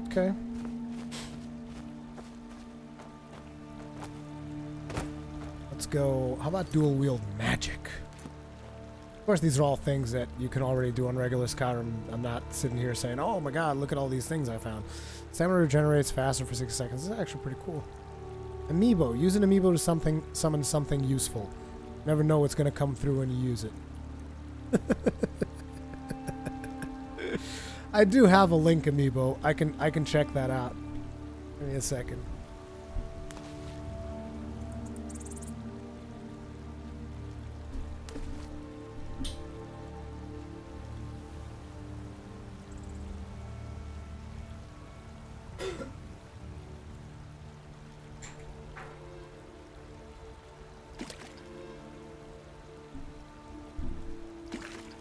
Okay. Let's go. How about dual wield magic? Of course, these are all things that you can already do on regular Skyrim. I'm not sitting here saying, oh my god, look at all these things I found. Stamina regenerates faster for 6 seconds. This is actually pretty cool. Amiibo. Use an Amiibo to summon something useful. Never know what's gonna come through when you use it. I do have a Link amiibo. I can check that out. Give me a second.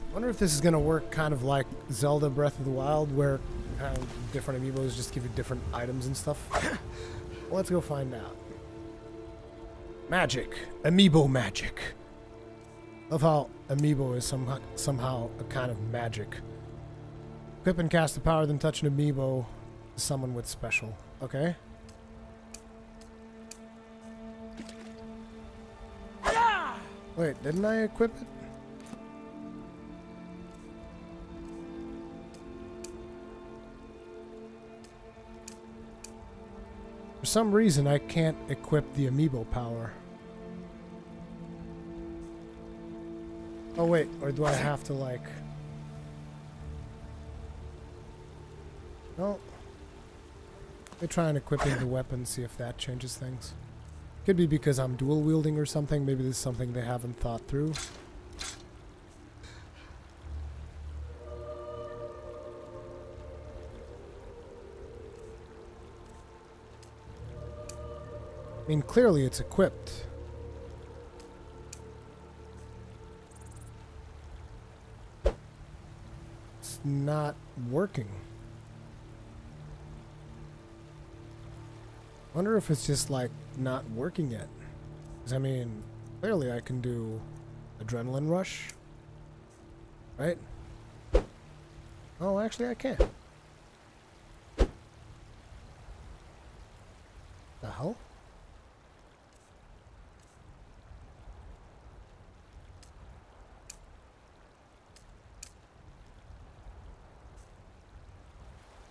I wonder if this is going to work kind of like Zelda Breath of the Wild, where different amiibos just give you different items and stuff. Well, let's go find out. Magic. Amiibo magic. Love how amiibo is somehow a kind of magic. Equip and cast the power, then touch an amiibo to someone with special. Okay. Wait, didn't I equip it? For some reason, I can't equip the amiibo power. Oh wait, or do I have to like... No. Let me try and equipping the weapon, see if that changes things. Could be because I'm dual wielding or something. Maybe this is something they haven't thought through. I mean, clearly it's equipped. It's not working. Wonder if it's just like not working yet. 'Cause I mean, clearly I can do adrenaline rush, right? Oh, actually I can't. The hell?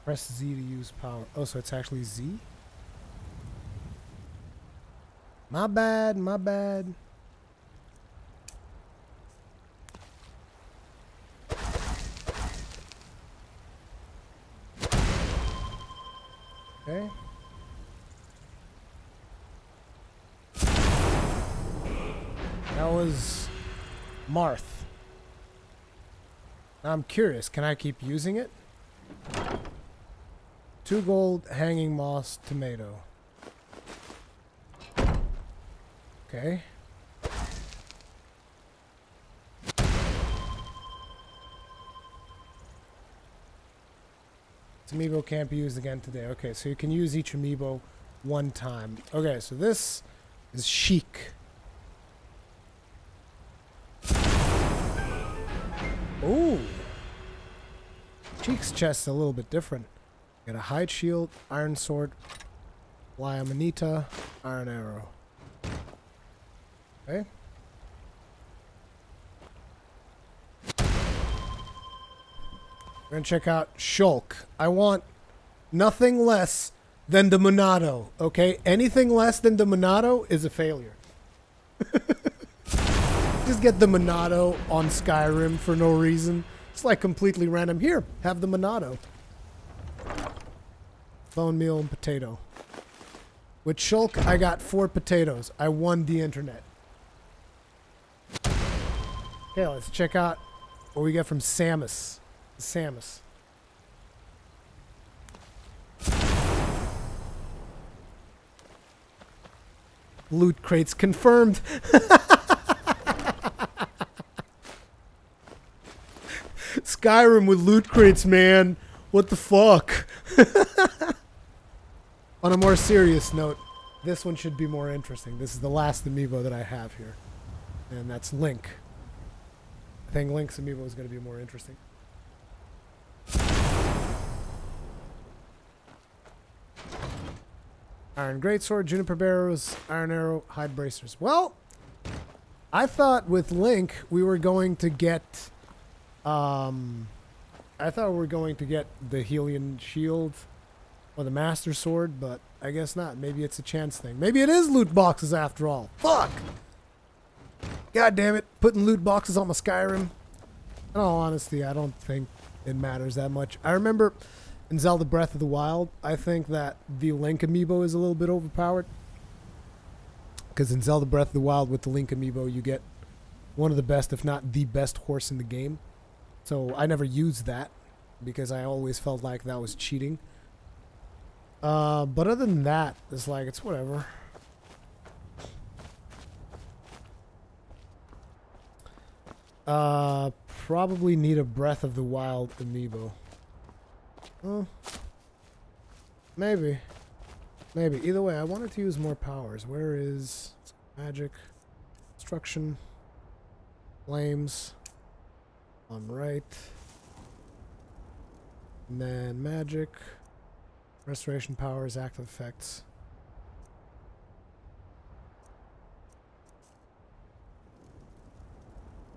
Press Z to use power. Oh, so it's actually Z? My bad, my bad. Okay. That was Marth. Now I'm curious, can I keep using it? 2 gold, hanging moss, tomato. Okay. This amiibo can't be used again today. Okay, so you can use each amiibo one time. Okay, so this is chic. Ooh. Cheek's chest is a little bit different. Got a hide shield, iron sword, Liamanita, iron arrow. Okay. We're gonna check out Shulk. I want nothing less than the Monado, okay? Anything less than the Monado is a failure. Just get the Monado on Skyrim for no reason. It's like completely random. Here, have the Monado. Bone meal and potato. With Shulk, I got 4 potatoes. I won the internet. Okay, let's check out what we get from Samus. Samus. Loot crates confirmed. Skyrim with loot crates, man. What the fuck? On a more serious note, this one should be more interesting. This is the last amiibo that I have here. And that's Link. I think Link's amiibo is going to be more interesting. Iron Greatsword, Juniper Barrows, Iron Arrow, Hide Bracers. Well, I thought with Link we were going to get... I thought we were going to get the Helgen shield or the Master Sword, but I guess not. Maybe it's a chance thing. Maybe it is loot boxes after all. Fuck! God damn it. Putting loot boxes on my Skyrim. In all honesty, I don't think it matters that much. I remember in Zelda Breath of the Wild, I think that the Link Amiibo is a little bit overpowered. Because in Zelda Breath of the Wild with the Link Amiibo, you get one of the best, if not the best horse in the game. So I never used that because I always felt like that was cheating. But other than that, it's like, it's whatever. Probably need a Breath of the Wild amiibo. Maybe. Maybe. Either way, I wanted to use more powers. Where is magic? Destruction. Flames. On right. And then magic. Restoration powers, active effects.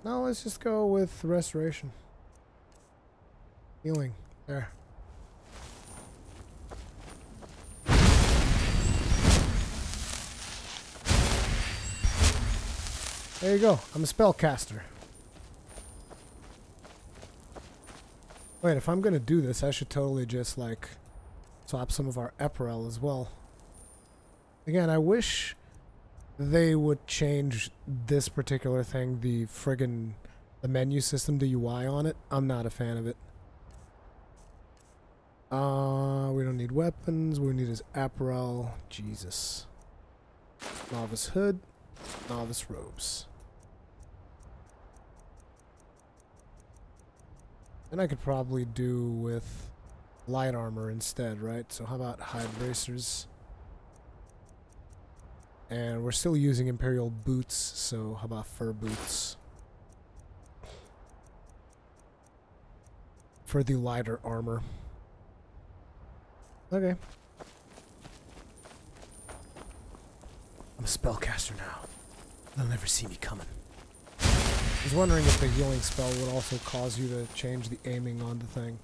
No, let's just go with restoration. Healing. There. There you go. I'm a spellcaster. Wait, if I'm gonna do this, I should totally just, like, swap some of our apparel as well. Again, I wish they would change this particular thing, the menu system, the UI on it. I'm not a fan of it. We don't need weapons. What we need is apparel. Jesus. Novice hood. Novice robes. And I could probably do with light armor instead, right? So how about hide bracers? And we're still using Imperial boots, so how about fur boots? For the lighter armor. Okay. I'm a spellcaster now. They'll never see me coming. I was wondering if the healing spell would also cause you to change the aiming on the thing.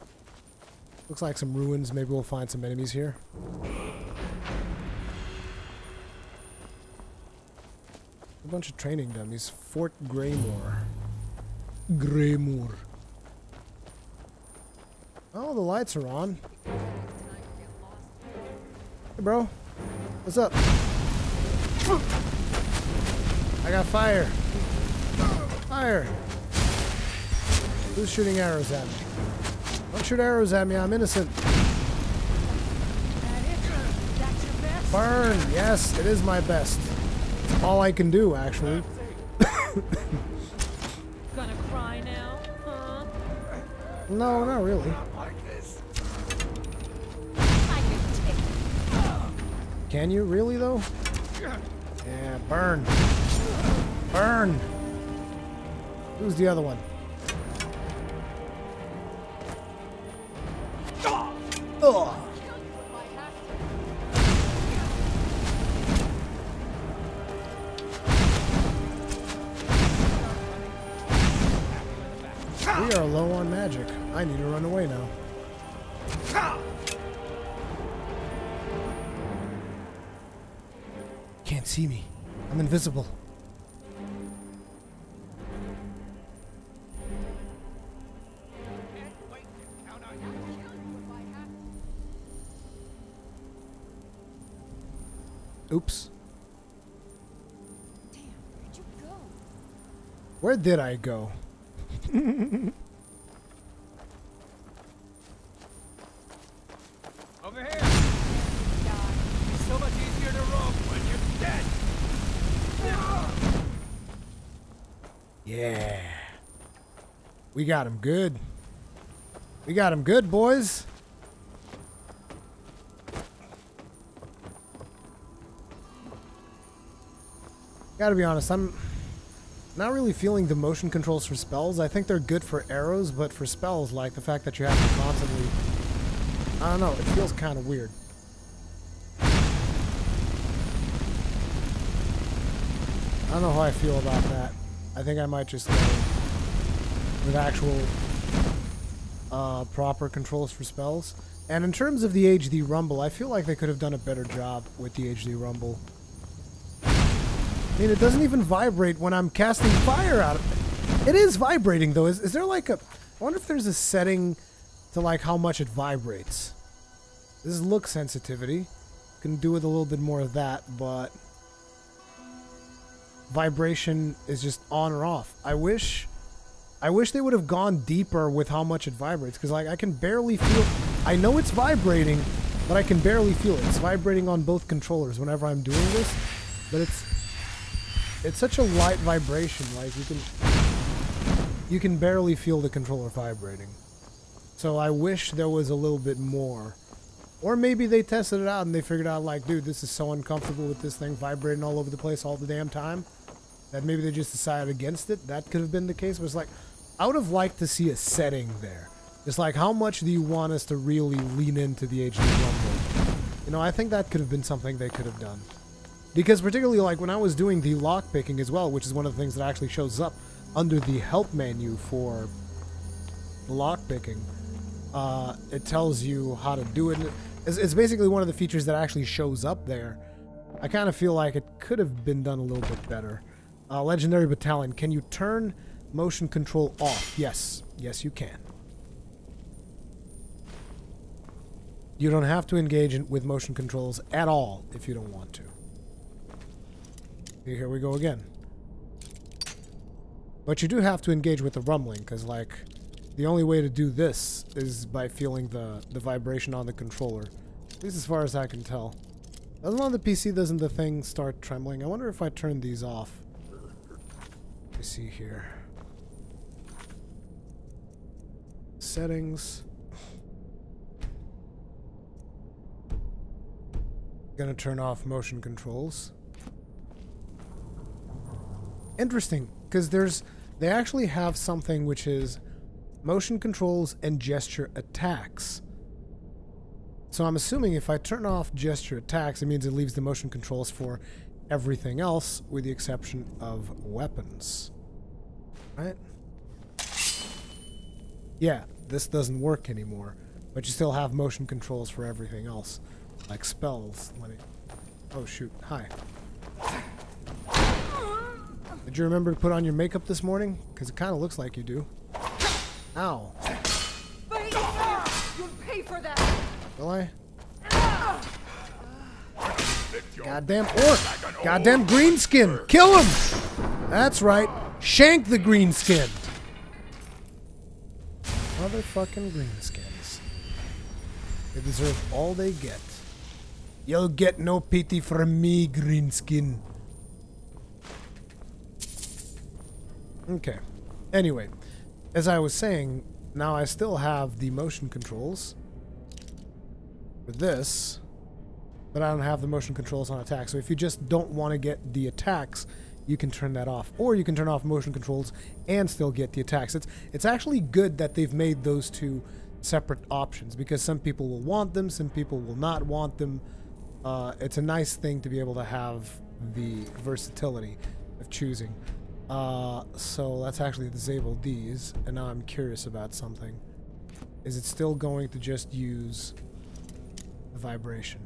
Looks like some ruins. Maybe we'll find some enemies here. A bunch of training dummies. Fort Greymoor. Greymoor. Oh, the lights are on. Hey, bro. What's up? I got fire. Fire. Who's shooting arrows at me? Don't shoot arrows at me. I'm innocent. Burn. Yes, it is my best. It's all I can do, actually. Gonna cry now, huh? No, not really. Can you really, though? Yeah, burn. Burn. Who's the other one? Ugh. We are low on magic. I need to run away now. Can't see me. I'm invisible. Oops. Damn, where'd you go? Where did I go? Over here! It's so much easier to rope when you're dead! Yeah. We got him good. We got him good, boys. Gotta be honest, I'm not really feeling the motion controls for spells. I think they're good for arrows, but for spells, like the fact that you have to constantly... I don't know, it feels kind of weird. I don't know how I feel about that. I think I might just go with actual proper controls for spells. And in terms of the HD Rumble, I feel like they could have done a better job with the HD Rumble. I mean, it doesn't even vibrate when I'm casting fire out of it. It is vibrating, though. Is there like a... I wonder if there's a setting to like how much it vibrates. This is look sensitivity. Can do with a little bit more of that, but... vibration is just on or off. I wish they would have gone deeper with how much it vibrates, because like I can barely feel... I know it's vibrating, but I can barely feel it. It's vibrating on both controllers whenever I'm doing this, but it's such a light vibration, like you can barely feel the controller vibrating. So I wish there was a little bit more. Or maybe they tested it out and they figured out like, dude, this is so uncomfortable with this thing vibrating all over the place all the damn time, that maybe they just decided against it. That could have been the case. It was like, I would have liked to see a setting there. It's like, how much do you want us to really lean into the HD rumble? You know, I think that could have been something they could have done. Because particularly like when I was doing the lockpicking as well, which is one of the things that actually shows up under the help menu for lockpicking, it tells you how to do it. It's basically one of the features that actually shows up there. I kind of feel like it could have been done a little bit better. Legendary Battalion, can you turn motion control off? Yes. Yes, you can. You don't have to engage with motion controls at all if you don't want to. Here we go again. But you do have to engage with the rumbling, because like the only way to do this is by feeling the vibration on the controller. At least as far as I can tell. On the PC, doesn't the thing start trembling? I wonder if I turn these off. Let me see here. Settings. Gonna turn off motion controls. Interesting, because they actually have something which is motion controls and gesture attacks. So I'm assuming if I turn off gesture attacks, it means it leaves the motion controls for everything else, with the exception of weapons. Right? Yeah, this doesn't work anymore, but you still have motion controls for everything else, like spells. Oh shoot, hi. Did you remember to put on your makeup this morning? Because it kind of looks like you do. Ow. You'll pay for that. Will I? Goddamn orc! Goddamn greenskin! Kill him! That's right. Shank the greenskin. Motherfucking greenskins. They deserve all they get. You'll get no pity from me, greenskin. Okay. Anyway, as I was saying, now I still have the motion controls for this, but I don't have the motion controls on attack. So if you just don't want to get the attacks, you can turn that off. Or you can turn off motion controls and still get the attacks. It's actually good that they've made those two separate options, because some people will want them, some people will not want them. It's a nice thing to be able to have the versatility of choosing. So let's actually disable these, and now I'm curious about something. Is it still going to just use the vibration?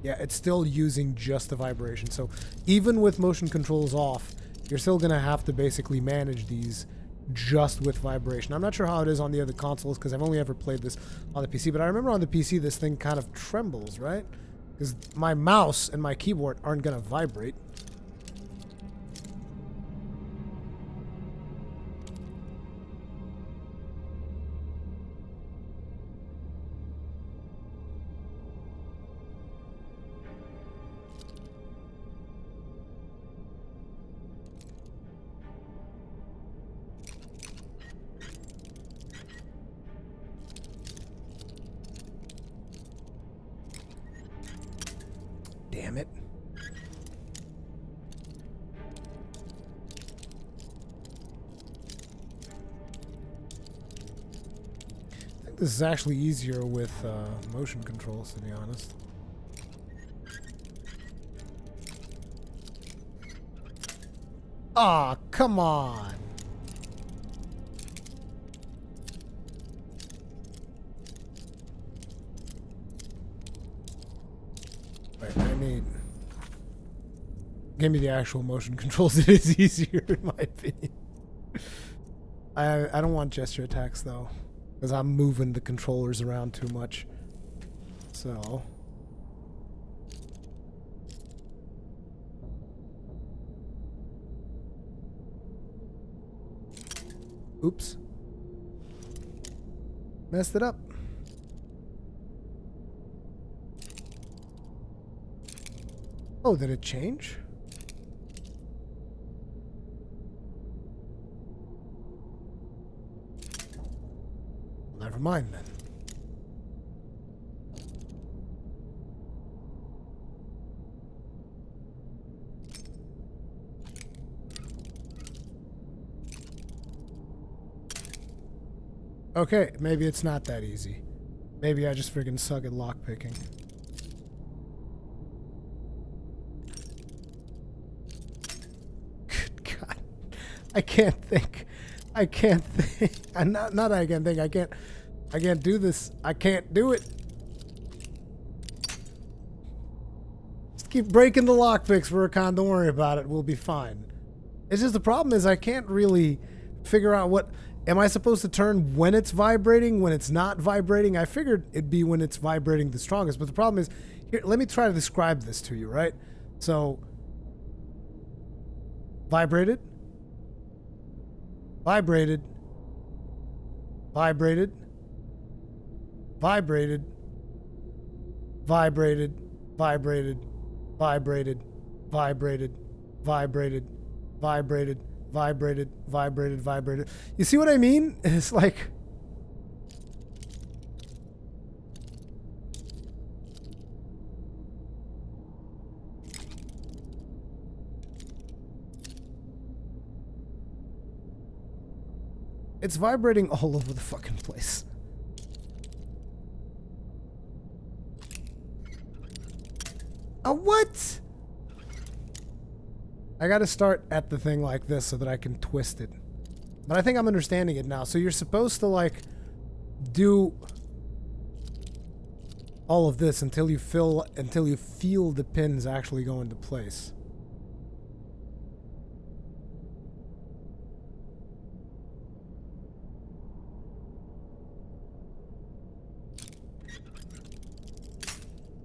Yeah, it's still using just the vibration. So even with motion controls off, you're still going to have to basically manage these just with vibration. I'm not sure how it is on the other consoles, because I've only ever played this on the PC, but I remember on the PC this thing kind of trembles, right? Because my mouse and my keyboard aren't going to vibrate. Damn it. I think this is actually easier with motion controls, to be honest. Aw, come on. Wait, I need... Give me the actual motion controls. It is easier in my opinion. I don't want gesture attacks though, because I'm moving the controllers around too much. So oops. Messed it up. Oh, did it change? Never mind then. Okay, maybe it's not that easy. Maybe I just friggin' suck at lockpicking. Good God. I can't think. I can't think. Not I can't think. I can't do this. I can't do it. Just keep breaking the lockpicks, Furkan. Don't worry about it. We'll be fine. It's just the problem is I can't really figure out what... Am I supposed to turn when it's vibrating, when it's not vibrating? I figured it'd be when it's vibrating the strongest, but the problem is... Here, let me try to describe this to you, right? So... Vibrated. Vibrated. Vibrated. Vibrated. Vibrated. Vibrated. Vibrated. Vibrated. Vibrated. Vibrated. Vibrated. Vibrated. Vibrated. You see what I mean? It's like... It's vibrating all over the fucking place. What? I gotta start at the thing like this so that I can twist it. But I think I'm understanding it now. So you're supposed to like do all of this until you feel the pins actually go into place.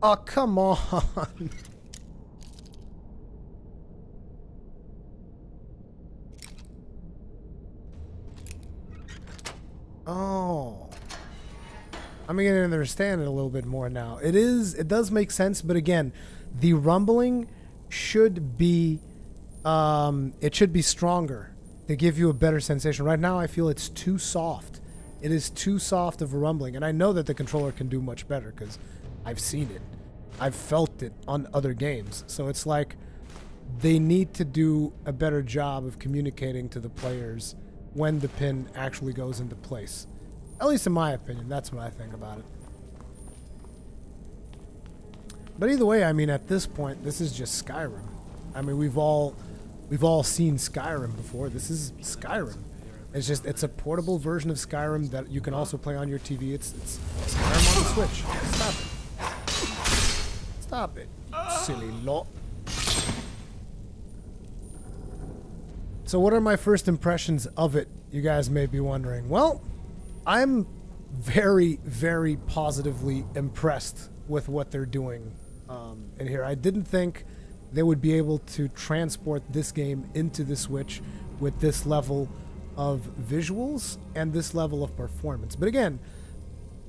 Oh, come on. Oh. I'm beginning to understand it a little bit more now. It does make sense, but again, the rumbling should be it should be stronger to give you a better sensation. Right now I feel it's too soft. It is too soft of a rumbling, and I know that the controller can do much better because I've seen it. I've felt it on other games. So it's like they need to do a better job of communicating to the players when the pin actually goes into place. At least in my opinion, that's what I think about it. But either way, I mean, at this point, this is just Skyrim. I mean, we've all seen Skyrim before. This is Skyrim. It's a portable version of Skyrim that you can also play on your TV. It's Skyrim on the Switch. Stop it. Stop it, silly lot. So what are my first impressions of it, you guys may be wondering? Well, I'm very, very positively impressed with what they're doing in here. I didn't think they would be able to transport this game into the Switch with this level of visuals and this level of performance. But again,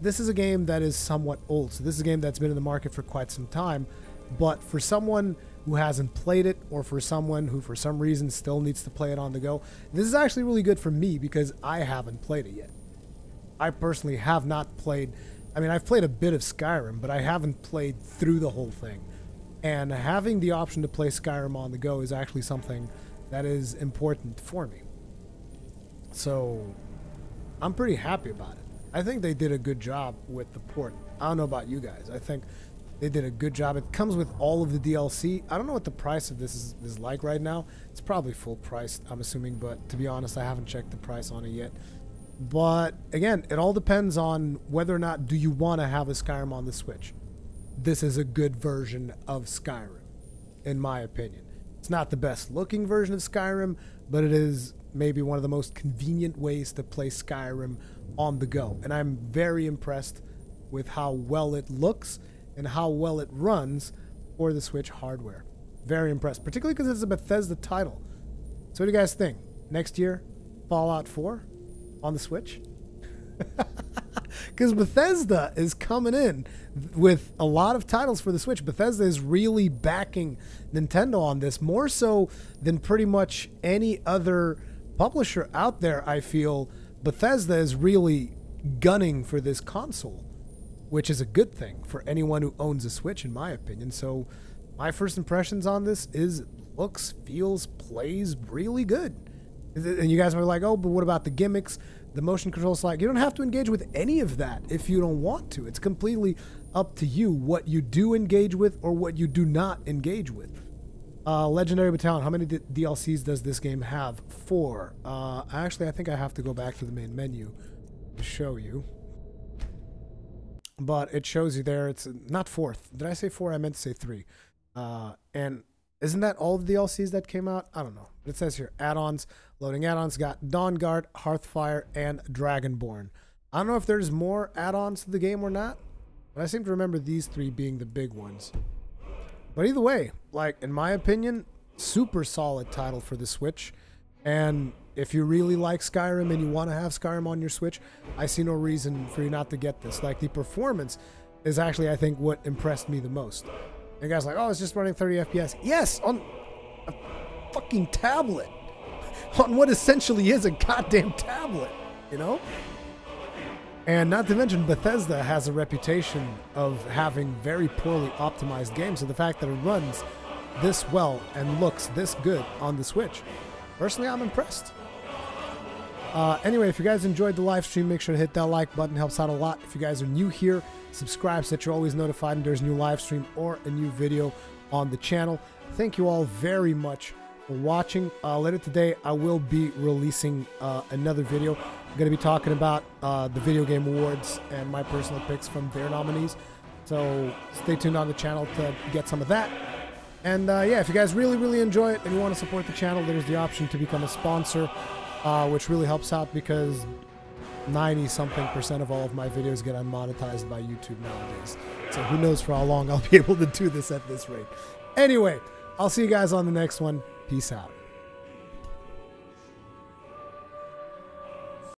this is a game that is somewhat old. So this is a game that's been in the market for quite some time. But for someone who hasn't played it, or for someone who for some reason still needs to play it on the go, this is actually really good for me because I haven't played it yet. I personally have not played... I mean, I've played a bit of Skyrim, but I haven't played through the whole thing. And having the option to play Skyrim on the go is actually something that is important for me. So I'm pretty happy about it. I think they did a good job with the port. I don't know about you guys. I think they did a good job. It comes with all of the DLC. I don't know what the price of this is like right now. It's probably full price, I'm assuming, but to be honest, I haven't checked the price on it yet. But again, it all depends on whether or not do you want to have a Skyrim on the Switch. This is a good version of Skyrim, in my opinion. It's not the best looking version of Skyrim, but it is maybe one of the most convenient ways to play Skyrim on the go. And I'm very impressed with how well it looks and how well it runs for the Switch hardware. Very impressed, particularly because it's a Bethesda title. So what do you guys think? Next year, Fallout 4 on the Switch? Because Bethesda is coming in with a lot of titles for the Switch. Bethesda is really backing Nintendo on this, more so than pretty much any other publisher out there. I feel Bethesda is really gunning for this console, which is a good thing for anyone who owns a Switch, in my opinion. So my first impressions on this is looks, feels, plays really good. And you guys are like, oh, but what about the gimmicks? The motion control slide? You don't have to engage with any of that if you don't want to. It's completely up to you what you do engage with or what you do not engage with. Legendary Battalion, how many DLCs does this game have? 4. Actually, I think I have to go back to the main menu to show you. But it shows you there. It's not 4th. Did I say 4? I meant to say 3. And isn't that all the DLCs that came out? I don't know. It says here, add-ons, loading add-ons, got Dawnguard, Hearthfire, and Dragonborn. I don't know if there's more add-ons to the game or not, but I seem to remember these 3 being the big ones. But either way, like, in my opinion, super solid title for the Switch. And if you really like Skyrim and you want to have Skyrim on your Switch, I see no reason for you not to get this. Like, the performance is actually, I think, what impressed me the most. And guys are like, oh, it's just running 30 FPS. Yes, on a fucking tablet. On what essentially is a goddamn tablet, you know? And not to mention, Bethesda has a reputation of having very poorly optimized games. So the fact that it runs this well and looks this good on the Switch, personally, I'm impressed. Anyway, if you guys enjoyed the live stream, make sure to hit that like button. It helps out a lot. If you guys are new here, subscribe so that you're always notified when there's a new live stream or a new video on the channel. Thank you all very much for watching. Later today, I will be releasing another video. I'm going to be talking about the Video Game Awards and my personal picks from their nominees. So stay tuned on the channel to get some of that. And yeah, if you guys really enjoy it and you want to support the channel, there's the option to become a sponsor, which really helps out because 90-something% of all of my videos get unmonetized by YouTube nowadays. So who knows for how long I'll be able to do this at this rate. Anyway, I'll see you guys on the next one. Peace out.